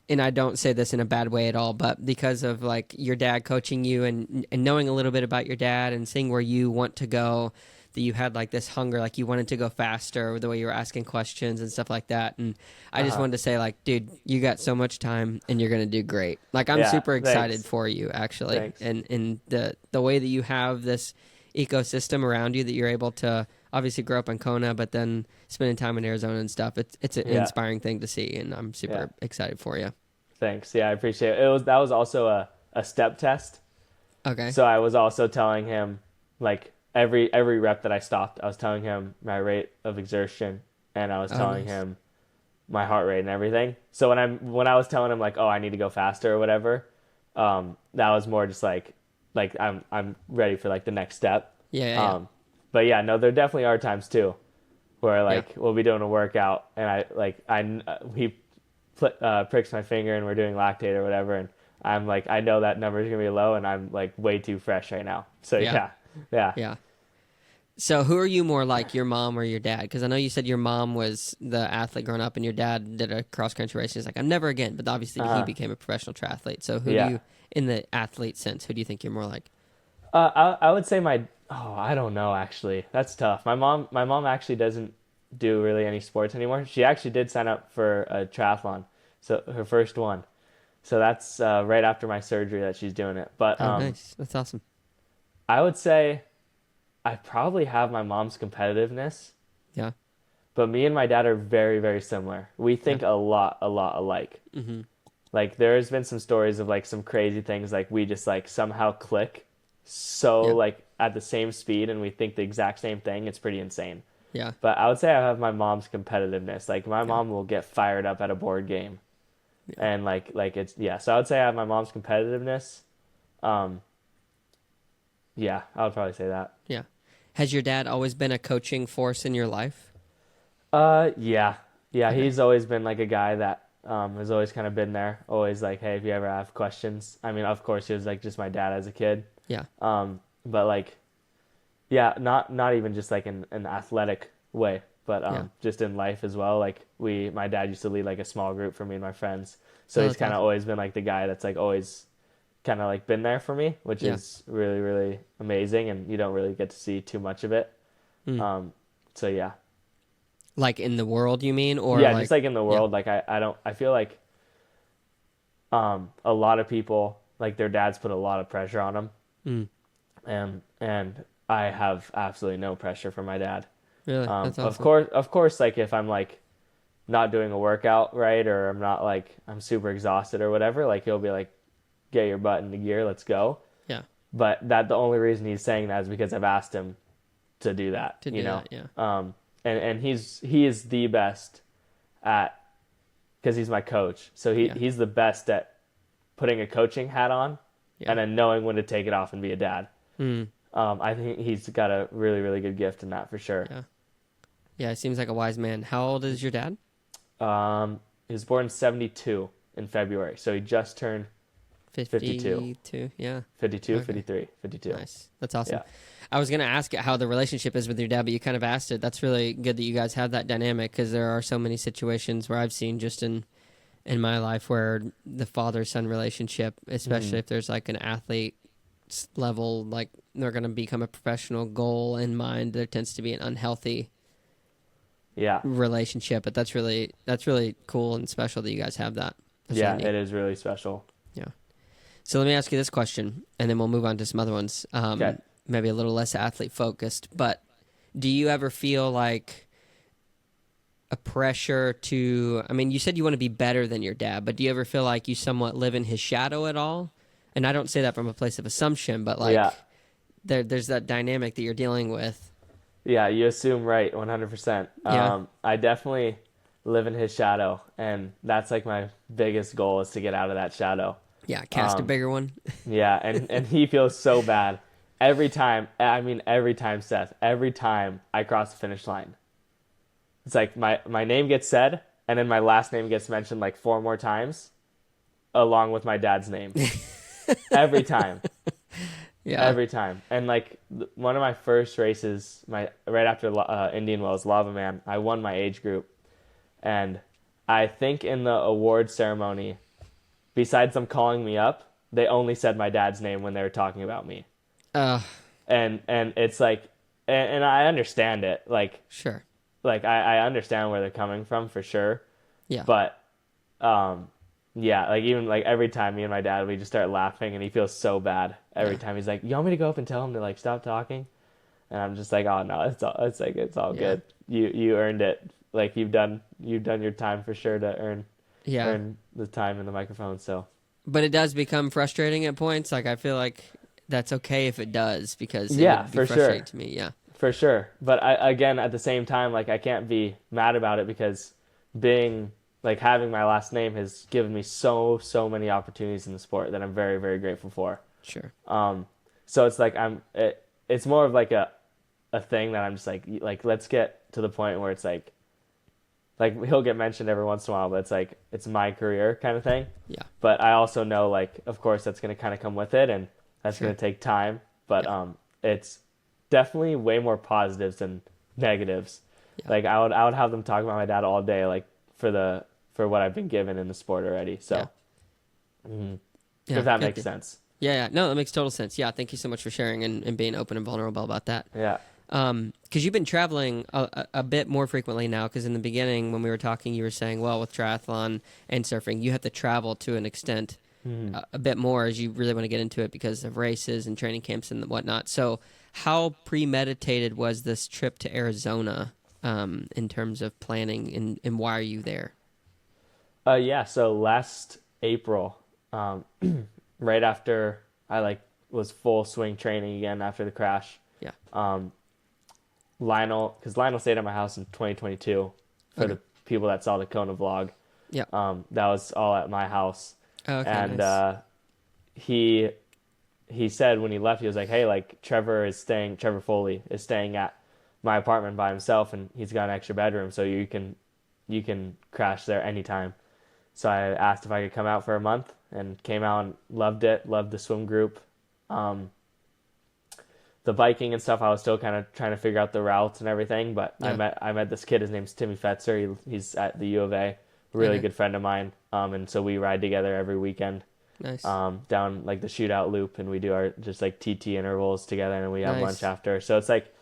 and I don't say this in a bad way at all, but because of like your dad coaching you and knowing a little bit about your dad and seeing where you want to go, that you had like this hunger, like you wanted to go faster, the way you were asking questions and stuff like that. And I just wanted to say, like, dude, you got so much time and you're going to do great. Like, I'm super excited for you, actually. Thanks. And the way that you have this ecosystem around you, that you're able to obviously grow up in Kona, but then spending time in Arizona and stuff, it's an inspiring thing to see. And I'm super excited for you. Thanks. Yeah, I appreciate it. That was also a step test. Okay. So I was also telling him, like, every rep that I stopped, I was telling him my rate of exertion, and I was telling him my heart rate and everything. So when I was telling him like, oh, I need to go faster or whatever, that was more just like I'm ready for like the next step. Yeah. But yeah, no, there definitely are times too where like we'll be doing a workout and he pricks my finger and we're doing lactate or whatever, and I'm like, I know that number is gonna be low and I'm like way too fresh right now. So yeah. So who are you more like, your mom or your dad? Because I know you said your mom was the athlete growing up and your dad did a cross-country race. He's like, I'm never again. But obviously he became a professional triathlete. So who do Yeah. you, in the athlete sense, who do you think you're more like? I would say I don't know actually. That's tough. My mom actually doesn't do really any sports anymore. She actually did sign up for a triathlon, so her first one. So that's right after my surgery that she's doing it. But Oh, nice. That's awesome. I would say I probably have my mom's competitiveness, Yeah. but me and my dad are very, very similar. We think a lot alike. Mm-hmm. Like there's been some stories of like some crazy things like we just like somehow click so Yeah. like at the same speed and we think the exact same thing. It's pretty insane. Yeah. But I would say I have my mom's competitiveness. Like my Yeah. mom will get fired up at a board game. Yeah. And like it's yeah, so I would say I have my mom's competitiveness. Um yeah, I would probably say that. Yeah. Has your dad always been a coaching force in your life? Yeah. Yeah, Okay. he's always been like a guy that has always kind of been there. Always like, hey, if you ever have questions. I mean, of course, he was like just my dad as a kid. Yeah. But like, yeah, not even just like in an athletic way, but Yeah. just in life as well. Like my dad used to lead like a small group for me and my friends. So Oh, he's that's kind of awesome. always been like the guy that's like always kind of like been there for me, which Yeah. is really, really amazing. And you don't really get to see too much of it. Mm. So yeah. Like in the world, you mean? Or Yeah, like, just like in the yeah. world, like I feel like a lot of people like their dads put a lot of pressure on them, Mm. and I have absolutely no pressure from my dad. Really? That's Of awesome. course, like if I'm like not doing a workout right, or I'm not like I'm super exhausted or whatever, like he'll be like, "Get your butt into gear, let's go." Yeah. But the only reason he's saying that is because I've asked him to do that, To you do know. that, yeah. And he is the best at because he's my coach, so Yeah. he's the best at putting a coaching hat on Yeah. and then knowing when to take it off and be a dad. Mm. I think he's got a really, really good gift in that for sure. Yeah. Yeah, he seems like a wise man. How old is your dad? He was born in 72 in February, so he just turned 52. 52. Yeah. 52, Okay. 53, 52. Nice. That's awesome. Yeah. I was going to ask how the relationship is with your dad, but you kind of asked it. That's really good that you guys have that dynamic, because there are so many situations where I've seen just in my life where the father-son relationship, especially if there's like an athlete level, like they're going to become a professional goal in mind, there tends to be an unhealthy Yeah. relationship. But that's really cool and special that you guys have that. That's Yeah, really neat. it is really special. Yeah. So let me ask you this question, and then we'll move on to some other ones. Okay. Maybe a little less athlete focused, but do you ever feel like a pressure to, I mean, you said you want to be better than your dad, but do you ever feel like you somewhat live in his shadow at all? And I don't say that from a place of assumption, but like Yeah. there's that dynamic that you're dealing with. Yeah, you assume right, 100%. Yeah. I definitely live in his shadow, and that's like my biggest goal is to get out of that shadow. Yeah, cast a bigger one. Yeah, and he feels so bad every time. I mean, every time, Seth. Every time I cross the finish line, it's like my name gets said, and then my last name gets mentioned like 4 more times, along with my dad's name. Every time. Yeah. Every time. And like one of my first races, right after Indian Wells, Lava Man, I won my age group, and I think in the award ceremony, besides them calling me up, they only said my dad's name when they were talking about me. And it's like, and I understand it. Like, Sure. like I understand where they're coming from for sure. Yeah. But, yeah, like even like every time me and my dad, we just start laughing and he feels so bad every time. He's like, you want me to go up and tell him to like stop talking? And I'm just like, oh no, it's all good. You earned it. Like you've done your time for sure to earn the time in the microphone. So, but it does become frustrating at points. Like I feel like that's okay if it does, because it yeah, would be for frustrating sure. to me. Yeah. For sure. But again, at the same time, like I can't be mad about it because having my last name has given me so many opportunities in the sport that I'm very, very grateful for. Sure. So it's like it's more of like a thing that I'm just like let's get to the point where it's like he'll get mentioned every once in a while, but it's like it's my career kind of thing. Yeah. But I also know like of course that's going to kind of come with it, and that's Sure. going to take time. But it's definitely way more positives than negatives. Yeah. Like I would have them talk about my dad all day, like for what I've been given in the sport already. So, Yeah, if that makes sense. Yeah, no, that makes total sense. Yeah, thank you so much for sharing and being open and vulnerable about that. Yeah. Because you've been traveling a bit more frequently now, because in the beginning when we were talking, you were saying, well, with triathlon and surfing, you have to travel to an extent a bit more as you really want to get into it because of races and training camps and whatnot. So how premeditated was this trip to Arizona in terms of planning, and why are you there? Yeah, so last April, right after I was full swing training again after the crash. Yeah. Because Lionel stayed at my house in 2022 for the people that saw the Kona vlog. Yeah. That was all at my house. Okay, and nice. He said when he left, he was like, hey, like Trevor Foley is staying at my apartment by himself, and he's got an extra bedroom, so you can crash there anytime. So I asked if I could come out for a month, and came out and loved the swim group. The biking and stuff, I was still kind of trying to figure out the routes and everything, but Yeah. I met this kid, his name's Timmy Fetzer. He's at the U of A, really good friend of mine. And so we ride together every weekend. Nice. Down like the shootout loop, and we do our just like TT intervals together, and we have lunch after. So it's like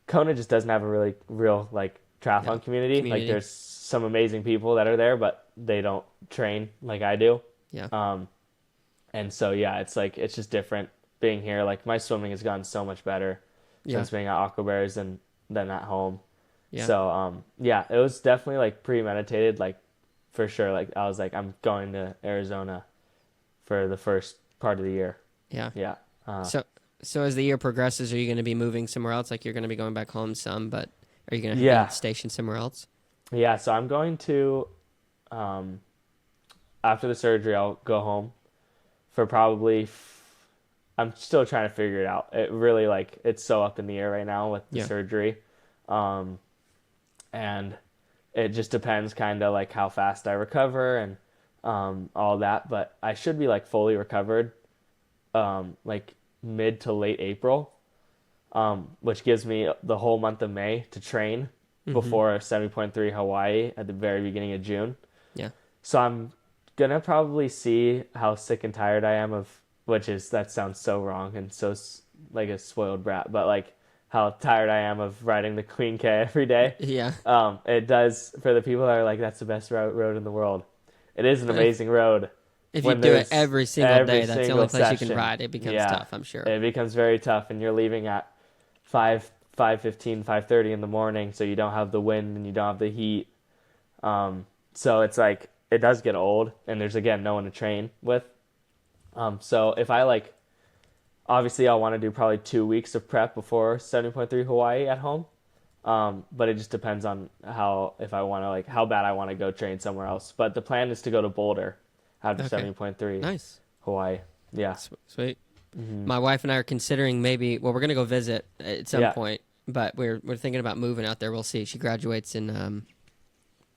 Kona just doesn't have a really real like triathlon community. Like there's some amazing people that are there, but they don't train like I do. Yeah. And so it's like it's just different being here. Like my swimming has gotten so much better since being at Aquabears than at home. Yeah. So it was definitely like premeditated, like for sure. Like I was like, I'm going to Arizona for the first part of the year. Yeah. Yeah. So as the year progresses, are you going to be moving somewhere else? Like you're going to be going back home some, but are you going to be stationed somewhere else? Yeah. So I'm going to, after the surgery, I'll go home for probably. I'm still trying to figure it out. It really it's so up in the air right now with the surgery, and it just depends kind of like how fast I recover and all that. But I should be like fully recovered, like mid to late April, which gives me the whole month of May to train before 70.3 Hawaii at the very beginning of June. Yeah. So I'm gonna probably see how sick and tired I am of, that sounds so wrong and so like a spoiled brat, but like how tired I am of riding the Queen K every day. Yeah. It does, for the people that are like, that's the best road in the world. It is an amazing road. If you do it every single day, that's the only place you can ride. It becomes tough, I'm sure. It becomes very tough, and you're leaving at 5:15, 5:30 in the morning, so you don't have the wind and you don't have the heat. So it's like, it does get old, and there's, again, no one to train with. So if I obviously I'll want to do probably 2 weeks of prep before 70.3 Hawaii at home. But it just depends on how bad I want to go train somewhere else. But the plan is to go to Boulder after 70.3 Nice. Hawaii. Yeah. Sweet. My wife and I are considering we're going to go visit at some point, but we're thinking about moving out there. We'll see. She graduates in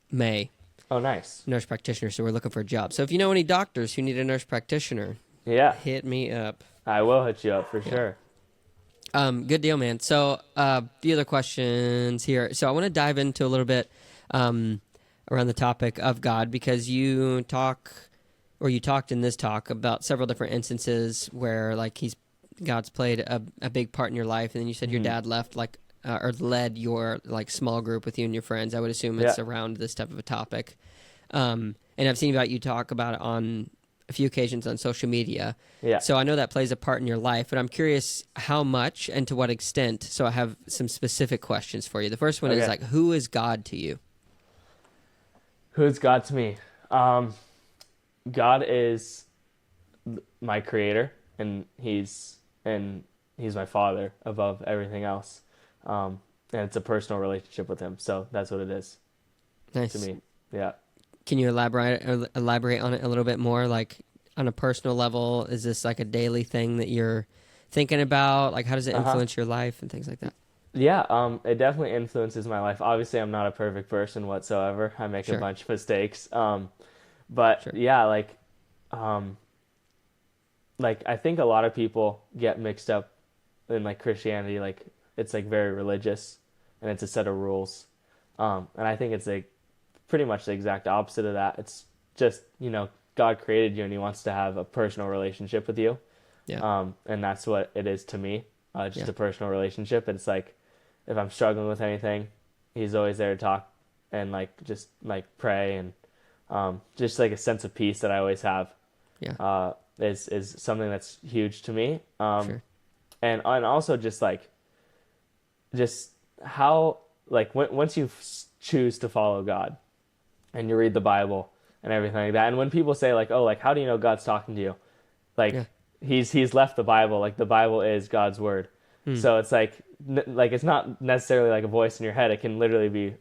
May. Oh, nice. Nurse practitioner, so we're looking for a job. So if you know any doctors who need a nurse practitioner, hit me up. I will hit you up for sure. Good deal, man. So a few other questions here. So I want to dive into a little bit around the topic of God, because you talked in this talk about several different instances where God's played a big part in your life, and then you said your dad left or led your small group with you and your friends. I would assume it's around this type of a topic. And I've seen about you talk about it on a few occasions on social media. Yeah. So I know that plays a part in your life, but I'm curious how much and to what extent. So I have some specific questions for you. The first one is who is God to you? Who is God to me? God is my creator, and he's my father above everything else. And it's a personal relationship with him. So that's what it is. Nice. To me. Yeah. Can you elaborate on it a little bit more? Like on a personal level, is this like a daily thing that you're thinking about? Like how does it influence your life and things like that? Yeah, it definitely influences my life. Obviously, I'm not a perfect person whatsoever. I make a bunch of mistakes. But I think a lot of people get mixed up in Christianity, it's like very religious, and it's a set of rules. And I think it's like pretty much the exact opposite of that. It's just, God created you and he wants to have a personal relationship with you. Yeah. And that's what it is to me. Just a personal relationship. It's like, if I'm struggling with anything, he's always there to talk and like, just like pray, and just like a sense of peace that I always have. Yeah. Is something that's huge to me. Sure. And also just how, like, once you choose to follow God and you read the Bible and everything like that. And when people say like, oh, like, how do you know God's talking to you? Like, he's left the Bible. Like, the Bible is God's word. So it's like it's not necessarily like a voice in your head. It can literally be,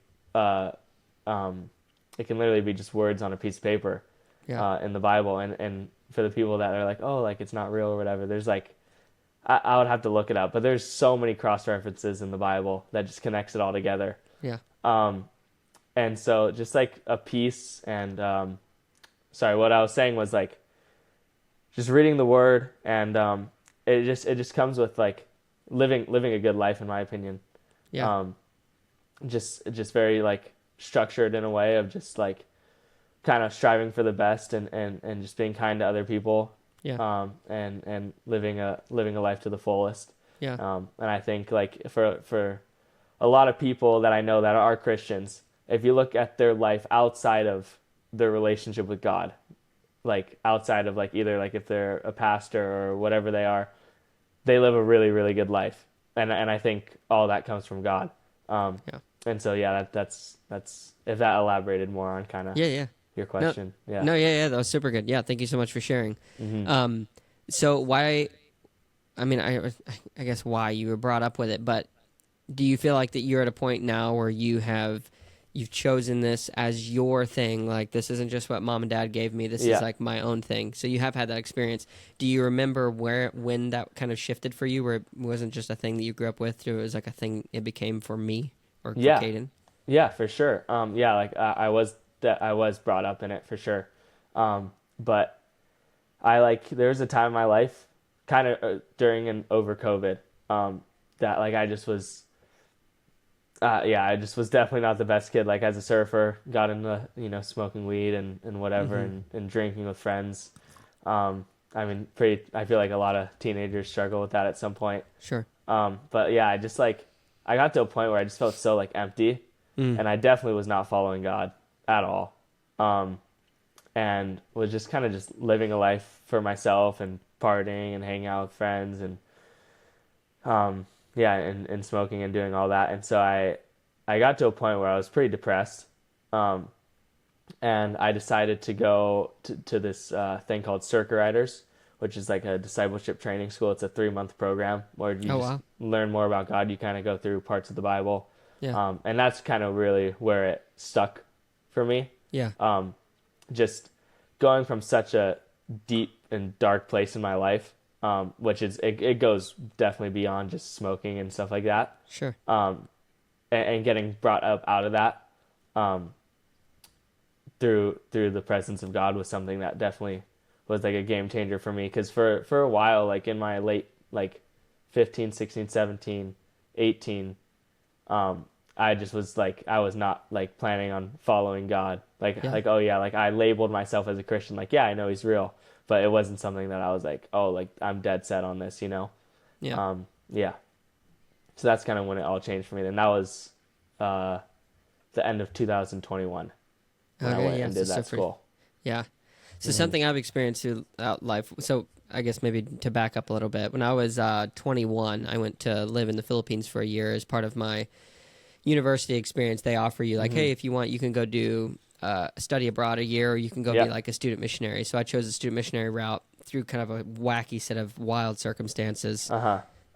just words on a piece of paper, in the Bible. And for the people that are like, oh, like, it's not real or whatever, there's like, I would have to look it up, but there's so many cross references in the Bible that just connects it all together. Yeah. And so just like a peace and, sorry, what I was saying was like, just reading the word, and it just comes with like living a good life, in my opinion. Yeah. Just very like structured in a way of just like kind of striving for the best, and just being kind to other people. Yeah. And living a life to the fullest. Yeah. And I think like for a lot of people that I know that are Christians, if you look at their life outside of their relationship with God, like outside of like either like if they're a pastor or whatever they are, they live a really, really good life. And I think all that comes from God. And so, that's if that elaborated more on kind of your question. No, that was super good. Yeah, thank you so much for sharing. Mm-hmm. So why, I mean, I guess why you were brought up with it, but do you feel like that you're at a point now where you've chosen this as your thing? Like, this isn't just what mom and dad gave me. This is like my own thing. So you have had that experience. Do you remember when that kind of shifted for you, where it wasn't just a thing that you grew up with, it was like a thing it became for me or for Kaden? Yeah, for sure. Like I was brought up in it for sure. But there was a time in my life kind of during and over COVID, that like I just was, I just was definitely not the best kid. Like as a surfer, got into, smoking weed and whatever, and drinking with friends. I feel like a lot of teenagers struggle with that at some point. Sure. But yeah, I got to a point where I just felt so like empty, and I definitely was not following God at all. And was just kind of just living a life for myself and partying and hanging out with friends and, and smoking and doing all that. And so I got to a point where I was pretty depressed. And I decided to go to this thing called Circuit Riders, which is like a discipleship training school. It's a 3-month program where you learn more about God. You kind of go through parts of the Bible. Yeah. And that's kind of really where it stuck for me. Yeah. Just going from such a deep and dark place in my life, which is, it goes definitely beyond just smoking and stuff like that. Sure. And getting brought up out of that, through the presence of God was something that definitely was like a game changer for me. Cause for a while, like in my late, like 15, 16, 17, 18, I just was like, I was not like planning on following God. Like, I labeled myself as a Christian. Like, I know he's real, but it wasn't something that I was like, oh, like I'm dead set on this, Yeah. So that's kind of when it all changed for me. And that was, the end of 2021 when I went and did that school. Yeah. So something I've experienced throughout life. So I guess maybe to back up a little bit, when I was 21, I went to live in the Philippines for a year as part of my university experience. They offer you like, hey, if you want, you can go do study abroad a year, or you can go be like a student missionary. So I chose the student missionary route through kind of a wacky set of wild circumstances.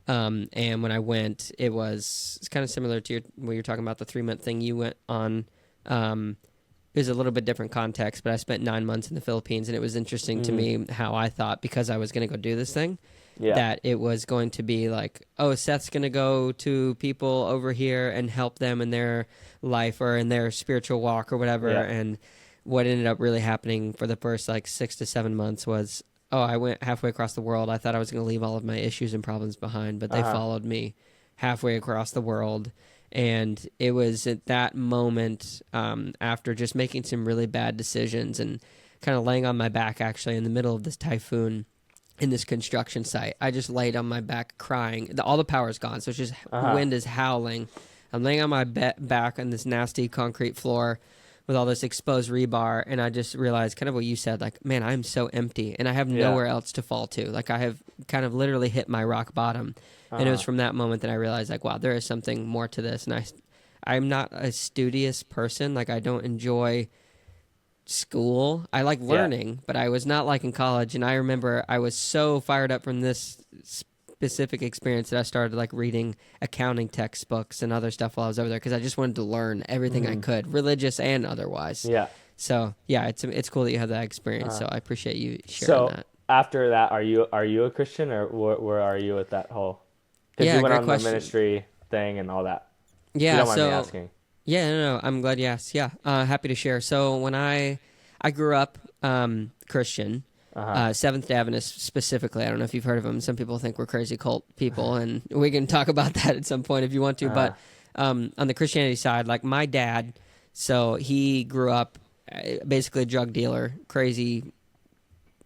And when I went, it's kind of similar to what you're talking about, the 3-month thing you went on. It was a little bit different context, but I spent 9 months in the Philippines, and it was interesting to me how I thought, because I was going to go do this thing, that it was going to be like, oh, Seth's going to go to people over here and help them in their life or in their spiritual walk or whatever. And what ended up really happening for the first like 6 to 7 months was, I went halfway across the world. I thought I was going to leave all of my issues and problems behind, but they followed me halfway across the world. And it was at that moment, after just making some really bad decisions and kind of laying on my back, actually, in the middle of this typhoon in this construction site. I just laid on my back crying. All the power is gone, so it's just wind is howling. I'm laying on my back on this nasty concrete floor with all this exposed rebar, and I just realized kind of what you said, like, man, I'm so empty, and I have nowhere else to fall to. Like, I have kind of literally hit my rock bottom. And it was from that moment that I realized, like, wow, there is something more to this. And I'm not a studious person. Like, I don't enjoy school. I like learning, but I was not like in college. And I remember I was so fired up from this specific experience that I started like reading accounting textbooks and other stuff while I was over there, because I just wanted to learn everything I could, religious and otherwise. Yeah. So yeah, it's cool that you have that experience. So I appreciate you sharing that. After that, are you a Christian, or where are you with that whole? Because you went on the ministry thing and all that. Yeah, you don't mind me asking. Yeah, no, I'm glad you asked. Yeah, happy to share. So when I grew up Christian, Seventh-day Adventist specifically. I don't know if you've heard of them. Some people think we're crazy cult people, and we can talk about that at some point if you want to. But on the Christianity side, like my dad, so he grew up basically a drug dealer, crazy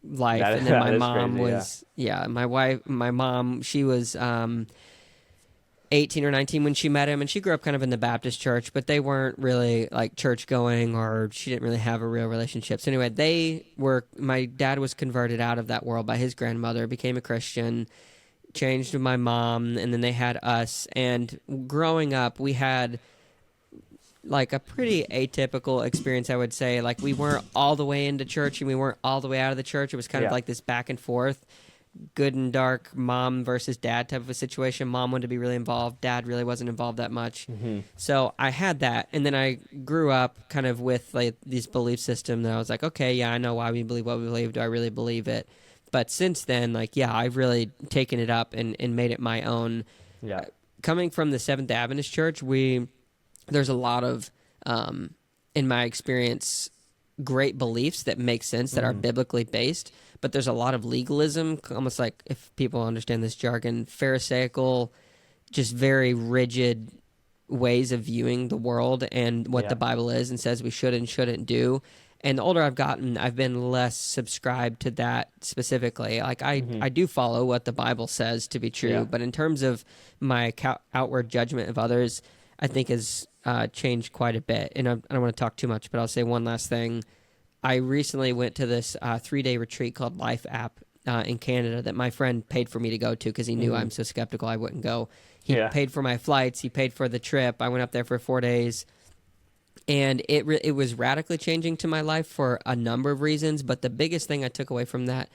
life, and then my mom was my mom, she was 18 or 19 when she met him, and she grew up kind of in the Baptist church, but they weren't really like church going, or she didn't really have a real relationship. So anyway, my dad was converted out of that world by his grandmother, became a Christian, changed to my mom, and then they had us. And growing up, we had like a pretty atypical experience, I would say. Like, we weren't all the way into church and we weren't all the way out of the church. It was kind of like this back and forth, good and dark, mom versus dad type of a situation. Mom wanted to be really involved. Dad really wasn't involved that much. So I had that. And then I grew up kind of with like this belief system that I was like, okay, yeah, I know why we believe what we believe. Do I really believe it? But since then, like, yeah, I've really taken it up and made it my own. Yeah. Coming from the Seventh-day Adventist church, there's a lot of, in my experience, great beliefs that make sense, that are biblically based, but there's a lot of legalism, almost like, if people understand this jargon, Pharisaical, just very rigid ways of viewing the world and what the Bible is and says we should and shouldn't do. And the older I've gotten, I've been less subscribed to that specifically. Like, I do follow what the Bible says to be true, but in terms of my outward judgment of others, I think has changed quite a bit. And I don't want to talk too much, but I'll say one last thing. I recently went to this 3-day retreat called Life App in Canada that my friend paid for me to go to because he knew I'm so skeptical I wouldn't go. He paid for my flights. He paid for the trip. I went up there for 4 days. And it was radically changing to my life for a number of reasons. But the biggest thing I took away from that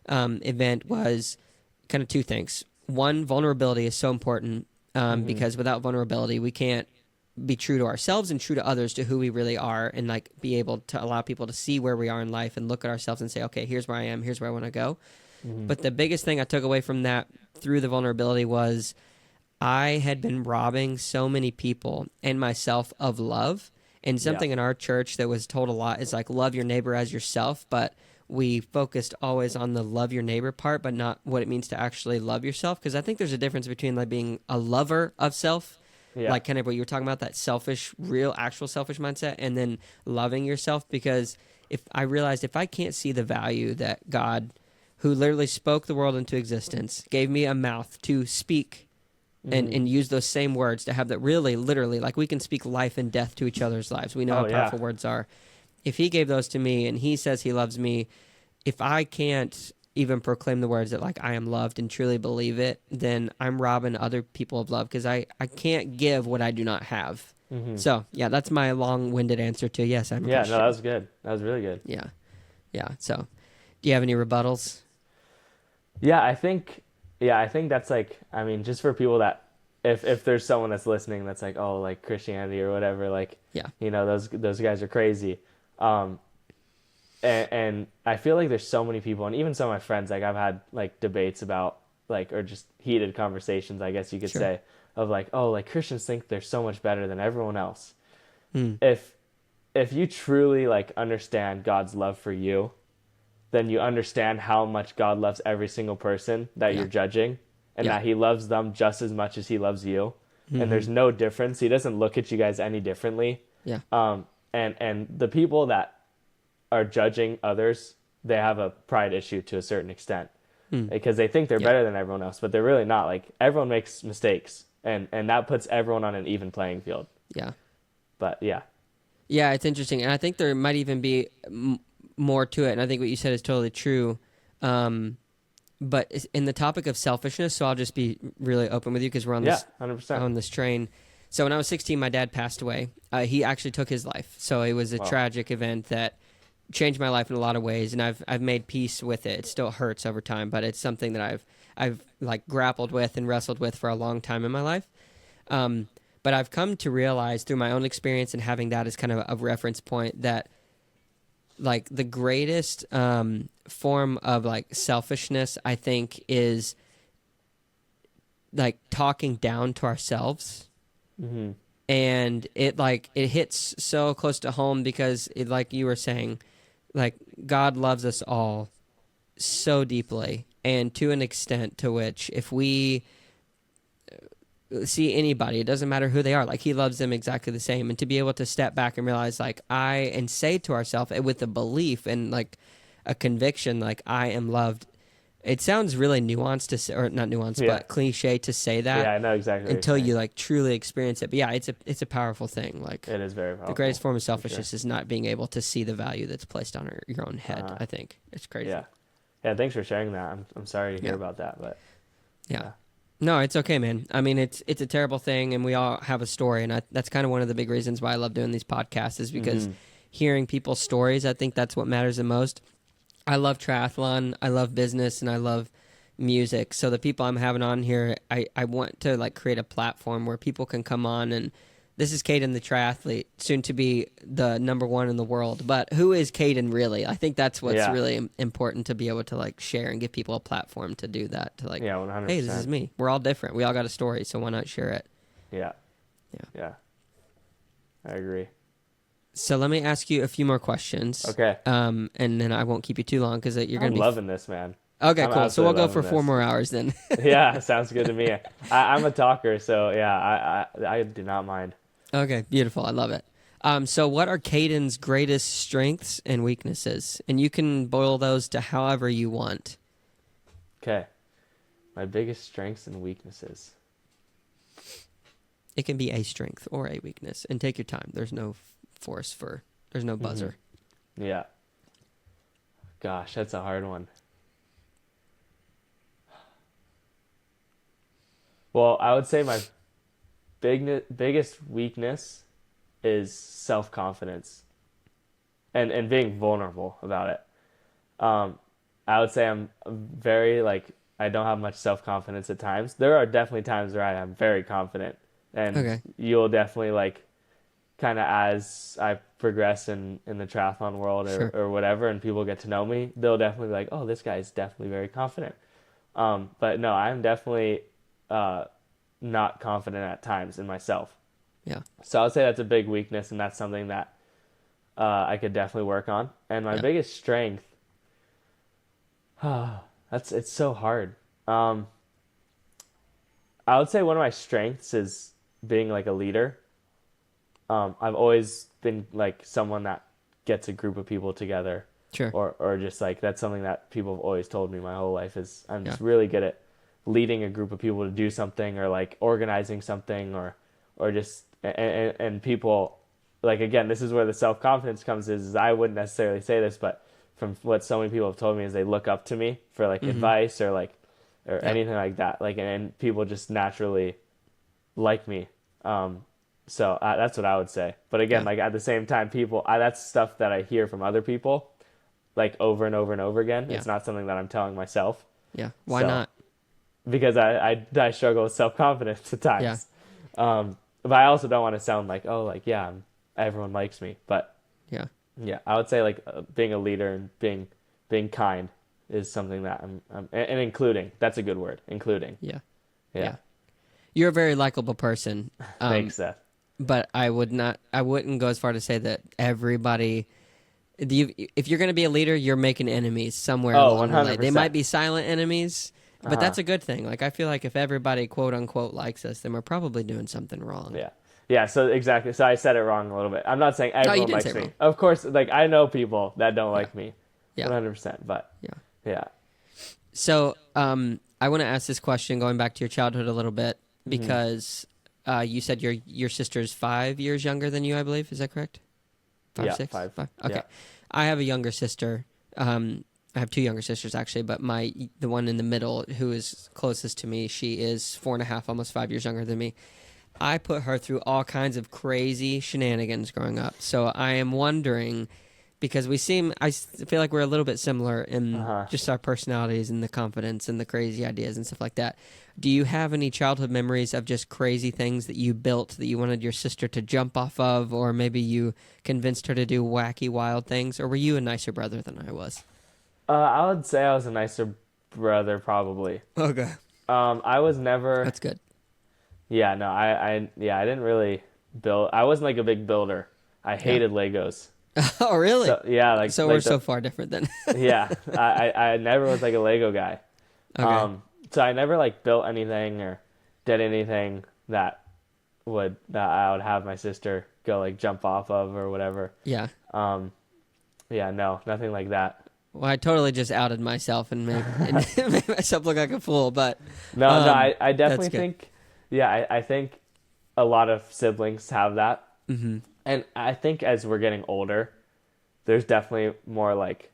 event was kind of two things. One, vulnerability is so important. Because without vulnerability, we can't be true to ourselves and true to others, to who we really are, and like be able to allow people to see where we are in life and look at ourselves and say, okay, here's where I am, here's where I want to go. But the biggest thing I took away from that through the vulnerability was I had been robbing so many people and myself of love. And something in our church that was told a lot is like, love your neighbor as yourself, but we focused always on the love your neighbor part, but not what it means to actually love yourself. Because I think there's a difference between like being a lover of self, like kind of what you were talking about, that selfish, real, actual selfish mindset, and then loving yourself. Because if I realized if I can't see the value that God, who literally spoke the world into existence, gave me a mouth to speak and use those same words, to have that really, literally, like we can speak life and death to each other's lives. We know how powerful words are. If he gave those to me and he says he loves me, if I can't even proclaim the words that like I am loved and truly believe it, then I'm robbing other people of love, because I can't give what I do not have. So yeah, that's my long-winded answer to yes, I'm a Christian. No, that was good. That was really good. Yeah. So do you have any rebuttals? I think that's like, I mean, just for people that, if there's someone that's listening that's like, oh, like Christianity or whatever, like, you know, those guys are crazy. And I feel like there's so many people, and even some of my friends, like I've had like debates about like, or just heated conversations, I guess you could say, of like, oh, like Christians think they're so much better than everyone else. If you truly like understand God's love for you, then you understand how much God loves every single person that you're judging. and that he loves them just as much as he loves you. And there's no difference. He doesn't look at you guys any differently. Yeah. And the people that are judging others, they have a pride issue to a certain extent because they think they're better than everyone else, but they're really not. Like, everyone makes mistakes, and that puts everyone on an even playing field. Yeah. But yeah, it's interesting, and I think there might even be more to it. And I think what you said is totally true. But in the topic of selfishness, so I'll just be really open with you because we're on this 100%. on this train. So when I was 16, my dad passed away. He actually took his life. So it was a tragic event that changed my life in a lot of ways, and I've made peace with it. It still hurts over time, but it's something that I've like grappled with and wrestled with for a long time in my life. But I've come to realize through my own experience and having that as kind of a reference point that like the greatest form of like selfishness, I think, is like talking down to ourselves. And it hits so close to home because it, like you were saying, like God loves us all so deeply, and to an extent to which if we see anybody, it doesn't matter who they are, like he loves them exactly the same. And to be able to step back and realize and say to ourselves with a belief and like a conviction, like I am loved. It sounds really nuanced to say, or not nuanced, but cliche to say that. Yeah, I know exactly. Until you like truly experience it. But yeah, it's a powerful thing. Like it is very powerful. The greatest form of selfishness is not being able to see the value that's placed on your own head. I think it's crazy. Yeah. Thanks for sharing that. I'm sorry to hear about that, but yeah. No, it's okay, man. I mean, it's a terrible thing, and we all have a story, and that's kind of one of the big reasons why I love doing these podcasts is because hearing people's stories, I think that's what matters the most. I love triathlon, I love business, and I love music. So the people I'm having on here, I want to like create a platform where people can come on, and this is Kaiden the triathlete, soon to be the #1 in the world. But who is Kaiden really? I think that's what's really important, to be able to like share and give people a platform to do that. To like, 100%. Hey, this is me. We're all different. We all got a story, so why not share it? Yeah. I agree. So let me ask you a few more questions. Okay. And then I won't keep you too long because you're going to be loving this, man. Okay, cool. So we'll go for 4 more hours then. Yeah, sounds good to me. I'm a talker, so yeah, I do not mind. Okay, beautiful. I love it. So what are Kaiden's greatest strengths and weaknesses? And you can boil those to however you want. Okay. My biggest strengths and weaknesses. It can be a strength or a weakness. And take your time. There's no there's no buzzer. Yeah. Gosh, that's a hard one. Well, I would say my biggest weakness is self-confidence and being vulnerable about it. I would say I'm very, I don't have much self-confidence at times. There are definitely times where I am very confident, and you'll definitely, kind of as I progress in the triathlon world or whatever, and people get to know me, they'll definitely be like, oh, this guy is definitely very confident. But no, I'm definitely not confident at times in myself. Yeah. So I would say that's a big weakness, and that's something that I could definitely work on. And my biggest strength, it's so hard. I would say one of my strengths is being a leader. I've always been someone that gets a group of people together. Sure. Or just that's something that people have always told me my whole life is I'm just really good at leading a group of people to do something, or organizing something, or just and people again, this is where the self-confidence comes is I wouldn't necessarily say this, but from what so many people have told me is they look up to me for advice or anything like that, and people just naturally like me. So that's what I would say. But again, at the same time, that's stuff that I hear from other people, over and over and over again. Yeah. It's not something that I'm telling myself. Yeah. Why not? Because I struggle with self-confidence at times. Yeah. But I also don't want to sound everyone likes me. But yeah, I would say being a leader and being kind is something that I'm and including. That's a good word. Including. Yeah. You're a very likable person. Thanks, Seth. But I wouldn't go as far to say that everybody. If you're going to be a leader, you're making enemies somewhere along the way. They might be silent enemies, But that's a good thing. Like, I feel like if everybody quote unquote likes us, then we're probably doing something wrong. Yeah. Yeah, so exactly. So I said it wrong a little bit. I'm not saying everyone likes me. Of course, like I know people that don't like me. Yeah. 100%, but yeah. So, I want to ask this question going back to your childhood a little bit because you said your sister's 5 years younger than you, I believe. Is that correct? 5, 6? 5. Okay. Yeah. I have a younger sister. I have 2 younger sisters actually, but the one in the middle who is closest to me, she is 4.5, almost 5 years younger than me. I put her through all kinds of crazy shenanigans growing up. So I am wondering, because I feel like we're a little bit similar in just our personalities and the confidence and the crazy ideas and stuff like that. Do you have any childhood memories of just crazy things that you built that you wanted your sister to jump off of, or maybe you convinced her to do wacky, wild things, or were you a nicer brother than I was? I would say I was a nicer brother, probably. Okay. I was never... That's good. Yeah, no, I didn't really build. I wasn't like a big builder. I hated Legos. Oh, really? So, yeah, like so we're so far different then. Yeah, I never was like a Lego guy. Okay. So I never like built anything or did anything that I would have my sister go like jump off of or whatever. Yeah. Yeah, no, nothing like that. Well, I totally just outed myself and made myself look like a fool, but no, I definitely think. Yeah, I think a lot of siblings have that. Mm-hmm. And I think as we're getting older, there's definitely more like,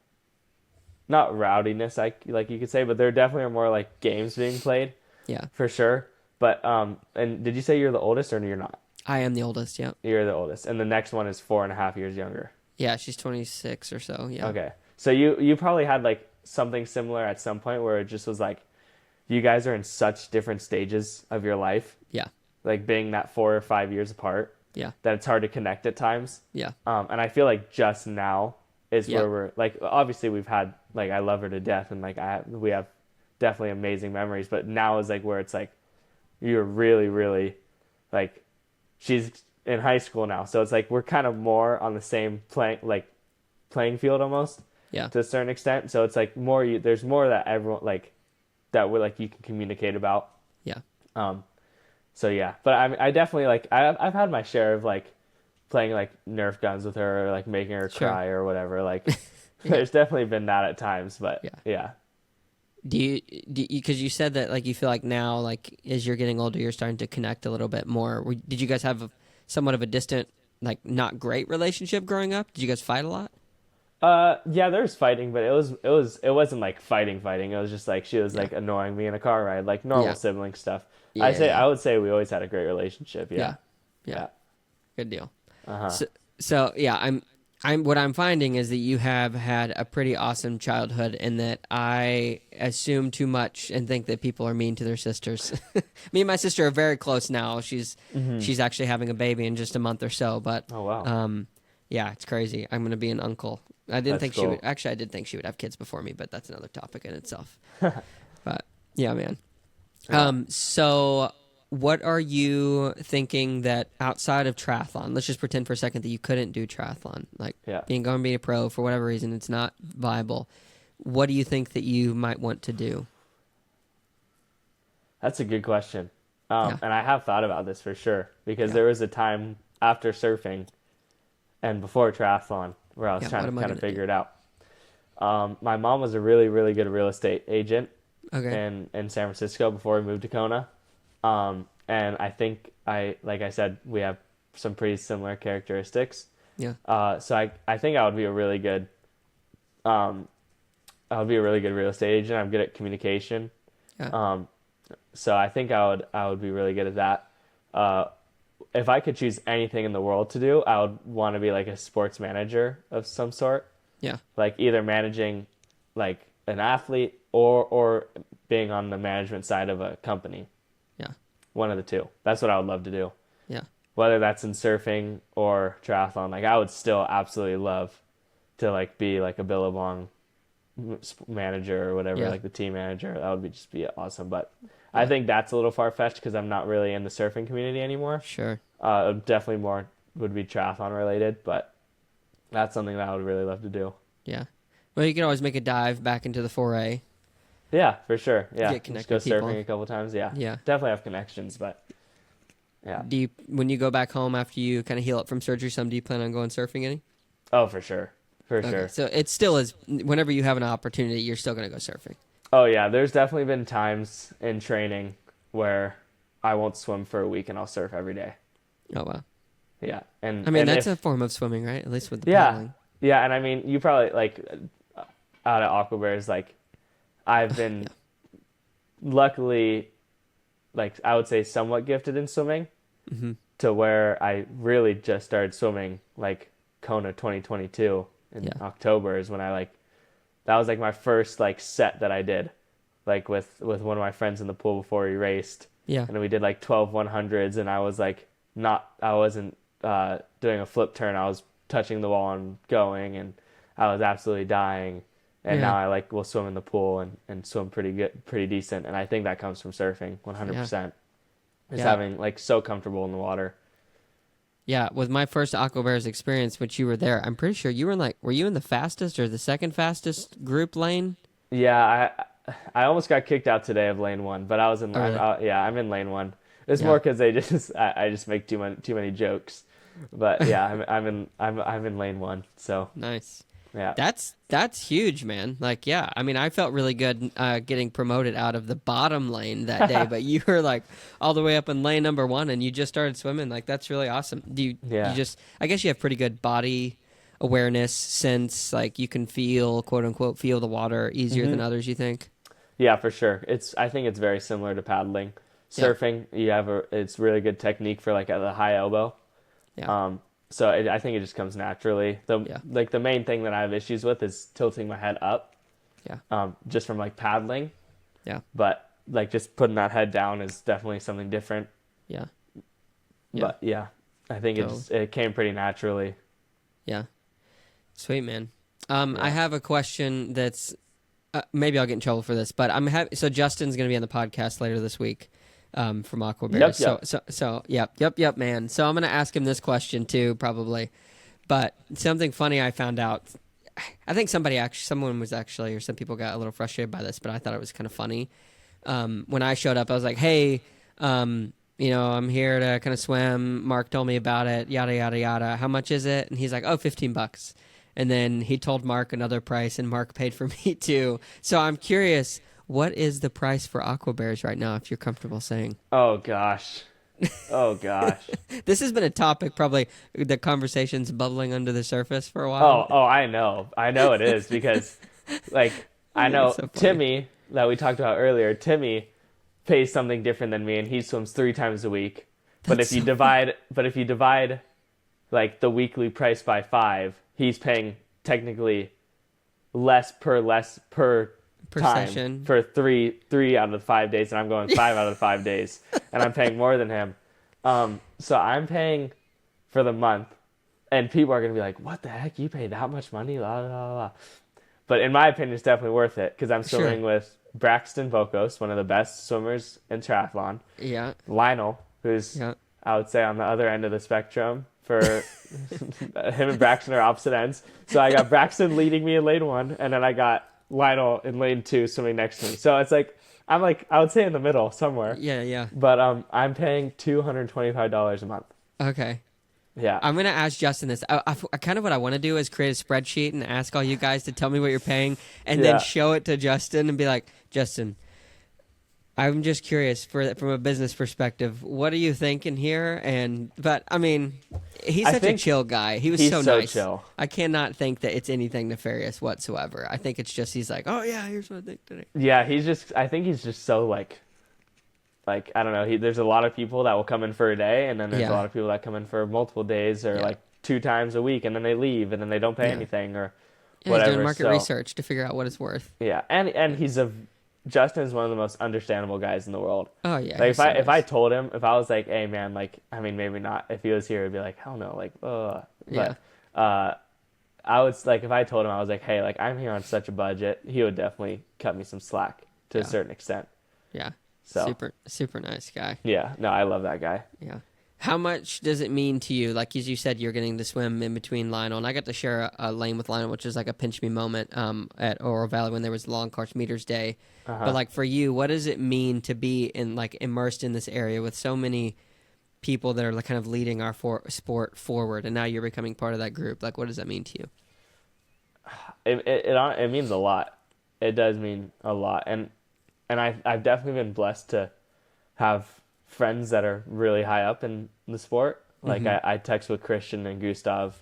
not rowdiness, like you could say, but there definitely are more like games being played. Yeah. For sure. But, and did you say you're the oldest or you're not? I am the oldest, yeah. You're the oldest. And the next one is 4.5 years younger. Yeah, she's 26 or so, yeah. Okay. So you probably had like something similar at some point where it just was like, you guys are in such different stages of your life. Yeah. Like being that 4 or 5 years apart. Yeah. That it's hard to connect at times. Yeah. And I feel like just now is where we're like, obviously we've had like, I love her to death and like we have definitely amazing memories, but now is like where it's like, you're really, really like, she's in high school now. So it's like, we're kind of more on the same playing field almost. Yeah. To a certain extent. So it's like there's more that everyone like, that we're like you can communicate about. Yeah. So yeah, but I definitely like I've had my share of like playing like Nerf guns with her or like making her cry or whatever. Like there's definitely been that at times, but yeah. Do you because you said that like you feel like now like as you're getting older you're starting to connect a little bit more. Did you guys have somewhat of a distant like not great relationship growing up? Did you guys fight a lot? Yeah, there was fighting, but it wasn't like fighting. It was just like she was like annoying me in a car ride, like normal sibling stuff. I would say we always had a great relationship. Yeah. Good deal. So yeah, what I'm finding is that you have had a pretty awesome childhood, and that I assume too much and think that people are mean to their sisters. Me and my sister are very close now. She's actually having a baby in just a month or so, but oh wow. Yeah, it's crazy. I'm gonna be an uncle. I did think she would have kids before me, but that's another topic in itself. But yeah, man. So what are you thinking that outside of triathlon, let's just pretend for a second that you couldn't do triathlon, like being a pro for whatever reason, it's not viable. What do you think that you might want to do? That's a good question. And I have thought about this for sure, because there was a time after surfing and before triathlon where I was trying to kind of figure it out. My mom was a really, really good real estate agent in San Francisco before we moved to Kona. And I think like I said, we have some pretty similar characteristics. Yeah. So I think I would be a really good real estate agent. I'm good at communication. Yeah. So I think I would be really good at that. If I could choose anything in the world to do, I would want to be like a sports manager of some sort. Yeah. Like either managing like an athlete or being on the management side of a company. Yeah. One of the two. That's what I would love to do. Yeah. Whether that's in surfing or triathlon, like I would still absolutely love to like be like a Billabong manager or whatever, like the team manager. That would just be awesome. But I think that's a little far-fetched because I'm not really in the surfing community anymore. Sure. Definitely more would be triathlon related, but that's something that I would really love to do. Yeah. Well, you can always make a dive back into the 4A. Yeah, for sure. Yeah, Get connected go with people. surfing a couple times. Yeah, yeah. Definitely have connections, but yeah. When you go back home after you kind of heal up from surgery, do you plan on going surfing any? Oh, for sure, sure. So it still is. Whenever you have an opportunity, you're still gonna go surfing. Oh yeah, there's definitely been times in training where I won't swim for a week and I'll surf every day. Oh wow. Yeah, and I mean and that's a form of swimming, right? At least with the yeah, paddling. yeah, and I mean you probably like out at Aqua Bears, like I've been luckily, like I would say somewhat gifted in swimming, to where I really just started swimming like Kona 2022 in October is when that was like my first like set that I did, like with one of my friends in the pool before we raced. Yeah. And we did like 12 100s, and I wasn't doing a flip turn. I was touching the wall and going, and I was absolutely dying. And now I like will swim in the pool and swim pretty decent. And I think that comes from surfing 100%. Just having like so comfortable in the water. Yeah, with my first Aqua Bears experience, which you were there, I'm pretty sure you were were you in the fastest or the second fastest group lane? Yeah, I almost got kicked out today of lane 1, but I was in lane. I'm in lane 1. It's more because I just make too many jokes, but yeah, I'm in lane 1. So nice. Yeah, that's huge, man. Like, yeah, I mean, I felt really good getting promoted out of the bottom lane that day, but you were like all the way up in lane number 1, and you just started swimming. Like, that's really awesome. You just, I guess you have pretty good body awareness, sense, like you can feel, quote unquote, feel the water easier than others. You think? Yeah, for sure. I think it's very similar to paddling. Surfing, it's really good technique for like at the high elbow. Yeah. So I think it just comes naturally. Like the main thing that I have issues with is tilting my head up. Yeah. Just from like paddling. Yeah. But like just putting that head down is definitely something different. Yeah. But yeah, I think it came pretty naturally. Yeah. Sweet, man. I have a question that's maybe I'll get in trouble for this, but so Justin's going to be on the podcast later this week. From Aqua Bears. Yep, man. So I'm going to ask him this question too, probably. But something funny I found out, I think someone was actually, or some people got a little frustrated by this, but I thought it was kind of funny. When I showed up, I was like, hey, I'm here to kind of swim. Mark told me about it, yada, yada, yada. How much is it? And he's like, oh, $15. And then he told Mark another price, and Mark paid for me too. So I'm curious, what is the price for Aqua Bears right now, if you're comfortable saying? Oh, gosh. This has been a topic, probably the conversation's bubbling under the surface for a while. Oh, I know it is, because like I know so Timmy that we talked about earlier, Timmy pays something different than me, and he swims 3 times a week. But if you divide like the weekly price by 5, he's paying technically less per time session for 3 out of the 5 days, and I'm going 5 out of the 5 days, and I'm paying more than him. So I'm paying for the month, and people are gonna be like, "What the heck? You pay that much money?" La la la la. But in my opinion, it's definitely worth it, because I'm swimming with Braxton Bocos, one of the best swimmers in triathlon. Yeah. Lionel, who's I would say on the other end of the spectrum. For him and Braxton are opposite ends. So I got Braxton leading me in lane 1, and then I got Lionel in lane 2 swimming next to me. So it's like I'm like I would say in the middle somewhere. Yeah. But I'm paying $225 a month. Okay. Yeah. I'm gonna ask Justin this. I kind of what I want to do is create a spreadsheet and ask all you guys to tell me what you're paying, and then show it to Justin and be like, Justin, I'm just curious from a business perspective, what are you thinking here? But I mean, he's such a chill guy. He was so nice. Chill. I cannot think that it's anything nefarious whatsoever. I think it's just he's like, oh yeah, here's what I think today. Yeah, I think he's just so like I don't know. There's a lot of people that will come in for a day, and then there's a lot of people that come in for multiple days, or like 2 times a week, and then they leave, and then they don't pay anything or whatever. He's doing market research to figure out what it's worth. Yeah, and Justin is one of the most understandable guys in the world. Oh yeah. Like if I told him, if I was like, hey man, like I mean maybe not, if he was here, he'd be like, hell no, like But I would like if I told him I was like, hey, like I'm here on such a budget, he would definitely cut me some slack to a certain extent. Yeah. So super nice guy. Yeah. No, I love that guy. Yeah. How much does it mean to you? Like, as you said, you're getting to swim in between Lionel, and I got to share a lane with Lionel, which is like a pinch me moment at Oro Valley when there was Long Course Meters Day. But like for you, what does it mean to be in like immersed in this area with so many people that are like kind of leading our sport forward, and now you're becoming part of that group? Like, what does that mean to you? It means a lot. It does mean a lot, and I've definitely been blessed to have friends that are really high up in the sport. Like I text with Christian and Gustav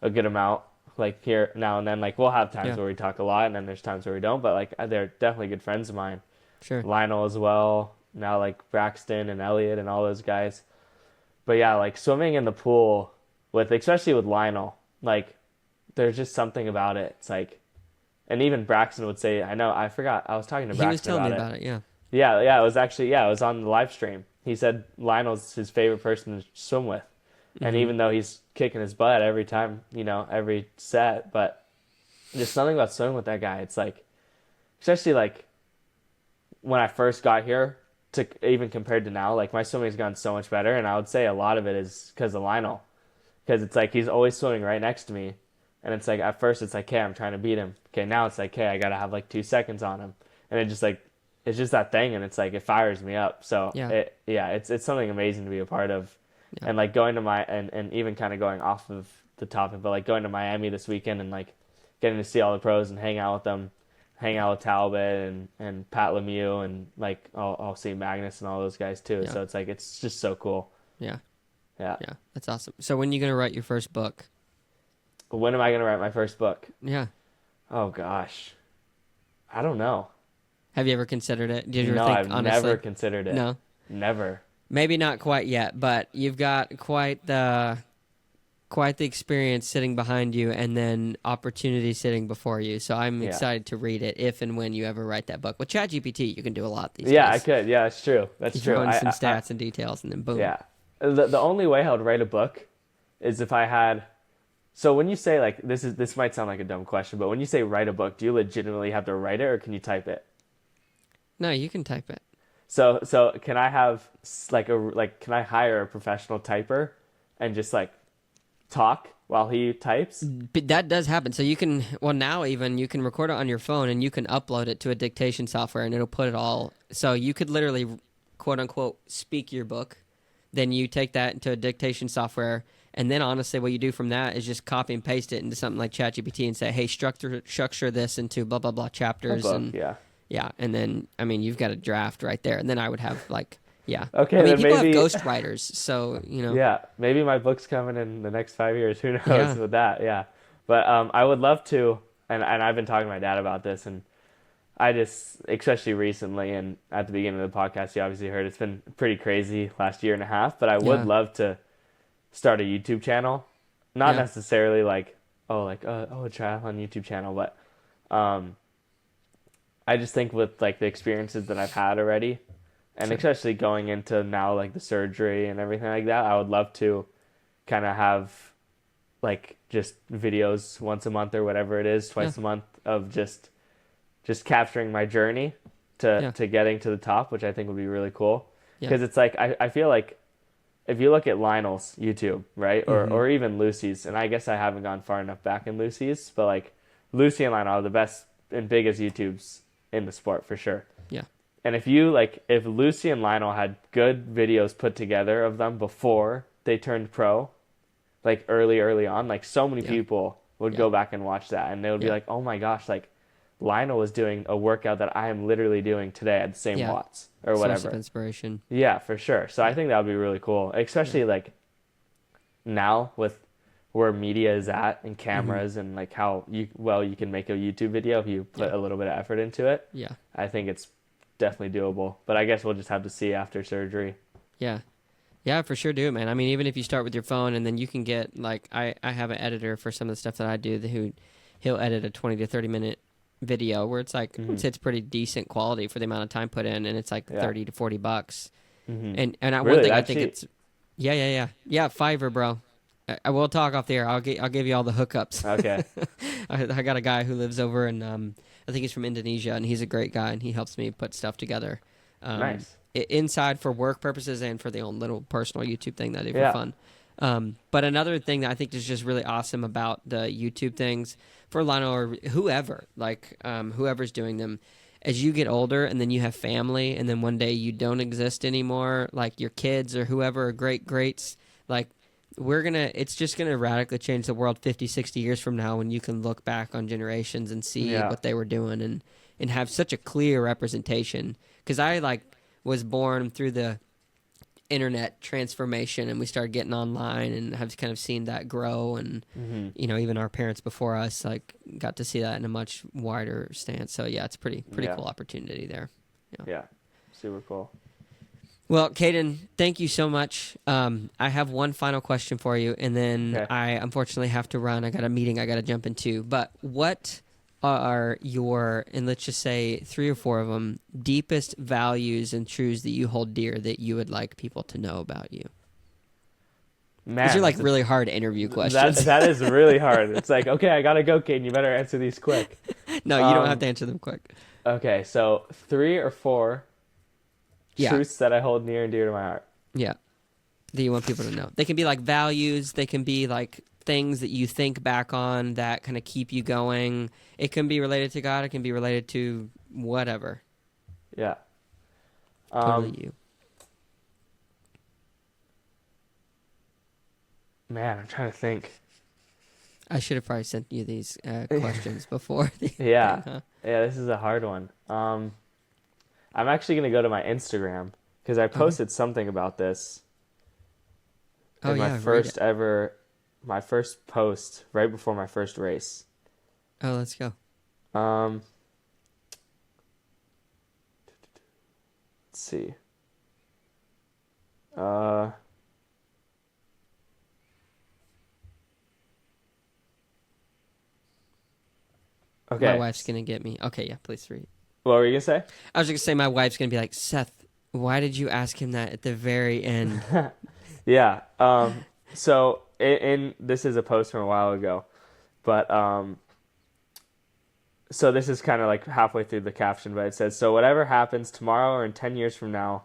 a good amount, like here now and then. Like we'll have times where we talk a lot, and then there's times where we don't, but like they're definitely good friends of mine. Sure. Lionel as well, now like Braxton and Elliot and all those guys. But yeah, like swimming in the pool especially with Lionel, like there's just something about it. It's like, and even Braxton would say, I forgot, I was talking to Braxton he was telling me about it. Yeah, it was actually, it was on the live stream. He said Lionel's his favorite person to swim with. And even though he's kicking his butt every time, every set, but there's something about swimming with that guy. It's like, especially like when I first got here to even compared to now, like my swimming's gone so much better. And I would say a lot of it is because of Lionel. Because it's like he's always swimming right next to me. And it's like, at first it's like, okay, I'm trying to beat him. Okay, now it's like, okay, I got to have like 2 seconds on him. And it just like, it's just that thing, and it's like it fires me up. So it's something amazing to be a part of, and like going to and even kind of going off of the topic, but like going to Miami this weekend and like getting to see all the pros and hang out with them, hang out with Talbot and Pat Lemieux, and like I'll see Magnus and all those guys too. So it's like it's just so cool. Yeah, that's awesome. So when are you gonna write your first book? When am I gonna write my first book? Yeah. Oh gosh, I don't know. Have you ever considered it? Did you No, ever think, I've honestly? never considered it. No? Never. Maybe not quite yet, but you've got quite the experience sitting behind you and then opportunity sitting before you. So I'm excited to read it if and when you ever write that book. With ChatGPT, you can do a lot these days. Yeah, I could. Yeah, it's true. That's you true. Throw in some stats and details, and then boom. Yeah. The only way I would write a book is if I had... So when you say, like, this might sound like a dumb question, but when you say write a book, do you legitimately have to write it, or can you type it? No, you can type it. So can I have can I hire a professional typer and just like talk while he types? But that does happen. So you can now even you can record it on your phone and you can upload it to a dictation software and it'll put it all. So you could literally quote unquote speak your book, then you take that into a dictation software, and then honestly what you do from that is just copy and paste it into something like ChatGPT and say, hey, structure this into blah blah blah chapters and yeah, and then, I mean, you've got a draft right there. And then I would have, like, Okay, I mean, people have ghostwriters, so, Yeah, maybe my book's coming in the next 5 years. Who knows with that, But I would love to, and I've been talking to my dad about this, and I just, especially recently, and at the beginning of the podcast, you obviously heard it's been pretty crazy last year and a half, but I would love to start a YouTube channel. Not necessarily a triathlon YouTube channel, but... I just think with like the experiences that I've had already, and especially going into now like the surgery and everything like that, I would love to kind of have like just videos once a month or whatever it is, twice a month of just capturing my journey to getting to the top, which I think would be really cool. Because it's like I feel like if you look at Lionel's YouTube, right, or even Lucy's, and I guess I haven't gone far enough back in Lucy's, but like Lucy and Lionel are the best and biggest YouTubes in the sport for sure. Yeah. And if Lucy and Lionel had good videos put together of them before they turned pro, like early on, like so many people would go back and watch that and they would be like, oh my gosh, like Lionel was doing a workout that I am literally doing today at the same watts or whatever. Source of inspiration. Yeah, for sure. So I think that would be really cool, especially like now with where media is at and cameras and like how you can make a YouTube video if you put a little bit of effort into it. Yeah. I think it's definitely doable, but I guess we'll just have to see after surgery. Yeah. Yeah, for sure do it, man. I mean, even if you start with your phone and then you can get like, I have an editor for some of the stuff that I do he'll edit a 20 to 30 minute video where it's like, it's pretty decent quality for the amount of time put in, and it's like 30 to $40. And really? One thing I think it's, yeah, Fiverr, bro. I will talk off the air. I'll give you all the hookups. Okay. I got a guy who lives over in I think he's from Indonesia, and he's a great guy, and he helps me put stuff together. Nice. Inside for work purposes and for the own little personal YouTube thing that I do for fun. But another thing that I think is just really awesome about the YouTube things for Lionel or whoever, like whoever's doing them, as you get older and then you have family and then one day you don't exist anymore, like your kids or whoever are greats, like it's just gonna radically change the world 50, 60 years from now when you can look back on generations and see what they were doing and have such a clear representation. Because I was born through the internet transformation and we started getting online and have kind of seen that grow and even our parents before us got to see that in a much wider stance. So it's pretty cool opportunity there. Yeah, super cool. Well, Kaden, thank you so much. I have one final question for you, and then I unfortunately have to run. I got a meeting I got to jump into. But what are your, and let's just say 3 or 4 of them, deepest values and truths that you hold dear that you would like people to know about you? Man, these are really hard interview questions. That is really hard. It's like, okay, I got to go, Kaden. You better answer these quick. No, you don't have to answer them quick. Okay, so 3 or 4 truths that I hold near and dear to my heart. Yeah, that you want people to know. They can be values. They can be things that you think back on that kind of keep you going. It can be related to God. It can be related to whatever. Yeah. Totally you. Man, I'm trying to think. I should have probably sent you these questions before. Yeah. Thing, huh? Yeah, this is a hard one. I'm actually going to go to my Instagram because I posted something about this in my first post right before my first race. Oh, let's go. Let's see. Okay. My wife's going to get me. Okay, yeah, please read. What were you going to say? I was going to say my wife's going to be like, Seth, why did you ask him that at the very end? Yeah. So this is a post from a while ago, but so this is kind of halfway through the caption, but it says, so whatever happens tomorrow or in 10 years from now,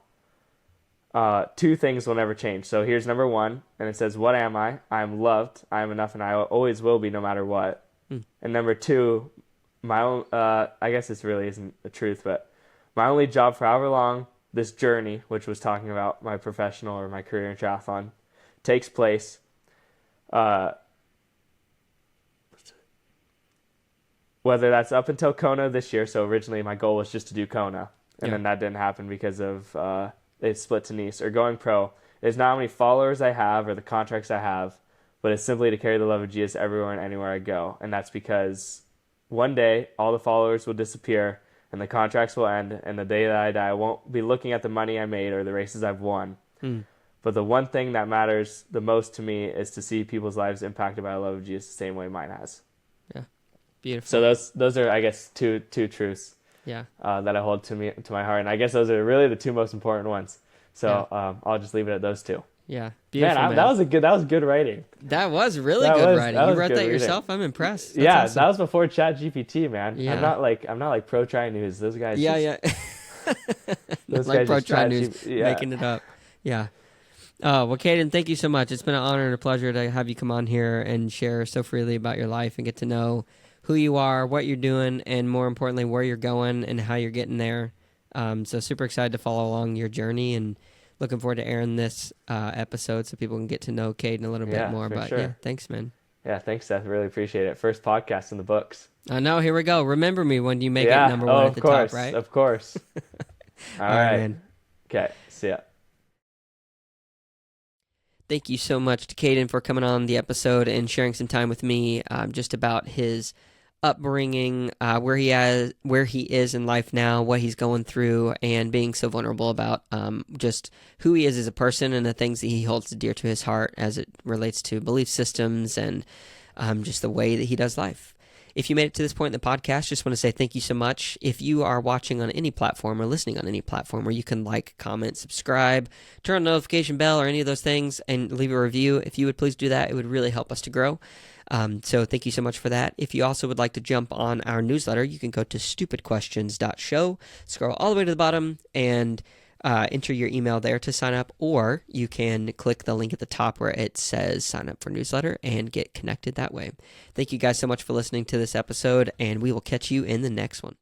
2 things will never change. So here's number 1, and it says, what am I? I am loved. I am enough, and I always will be no matter what. And number 2, my own, I guess this really isn't the truth, but my only job for however long this journey, which was talking about my professional or my career in triathlon, takes place, whether that's up until Kona this year. So originally my goal was just to do Kona, and then that didn't happen because of it split to Nice, or going pro. It's not how many followers I have or the contracts I have, but it's simply to carry the love of Jesus everywhere and anywhere I go. And that's because one day all the followers will disappear and the contracts will end, and the day that I die I won't be looking at the money I made or the races I've won. But the one thing that matters the most to me is to see people's lives impacted by the love of Jesus the same way mine has. Yeah. Beautiful. So those are, I guess, two truths that I hold to my heart, and I guess those are really the 2 most important ones. So I'll just leave it at those 2. Yeah, beautiful, man. That was good writing. That was really good writing. You wrote that yourself? I'm impressed. That's awesome. That was before ChatGPT, man. Yeah. I'm not like Pro Tri News. Those guys. Yeah. Those like guys Pro Tri News, making it up. Yeah. Well, Kaden, thank you so much. It's been an honor and a pleasure to have you come on here and share so freely about your life and get to know who you are, what you're doing, and more importantly, where you're going and how you're getting there. So super excited to follow along your journey, and looking forward to airing this episode so people can get to know Kaden a little bit more. But sure. Thanks, man. Yeah, thanks, Seth. Really appreciate it. First podcast in the books. I know. Here we go. Remember me when you make it number 1 at the top, right? Of course. All right, man. Okay, see ya. Thank you so much to Kaden for coming on the episode and sharing some time with me just about his upbringing, where he is in life now, what he's going through, and being so vulnerable about just who he is as a person and the things that he holds dear to his heart as it relates to belief systems and just the way that he does life. If you made it to this point in the podcast, just want to say thank you so much. If you are watching on any platform or listening on any platform where you can like, comment, subscribe, turn on the notification bell or any of those things and leave a review, if you would please do that, it would really help us to grow. So thank you so much for that. If you also would like to jump on our newsletter, you can go to stupidquestions.show, scroll all the way to the bottom, and enter your email there to sign up, or you can click the link at the top where it says sign up for newsletter and get connected that way. Thank you guys so much for listening to this episode, and we will catch you in the next one.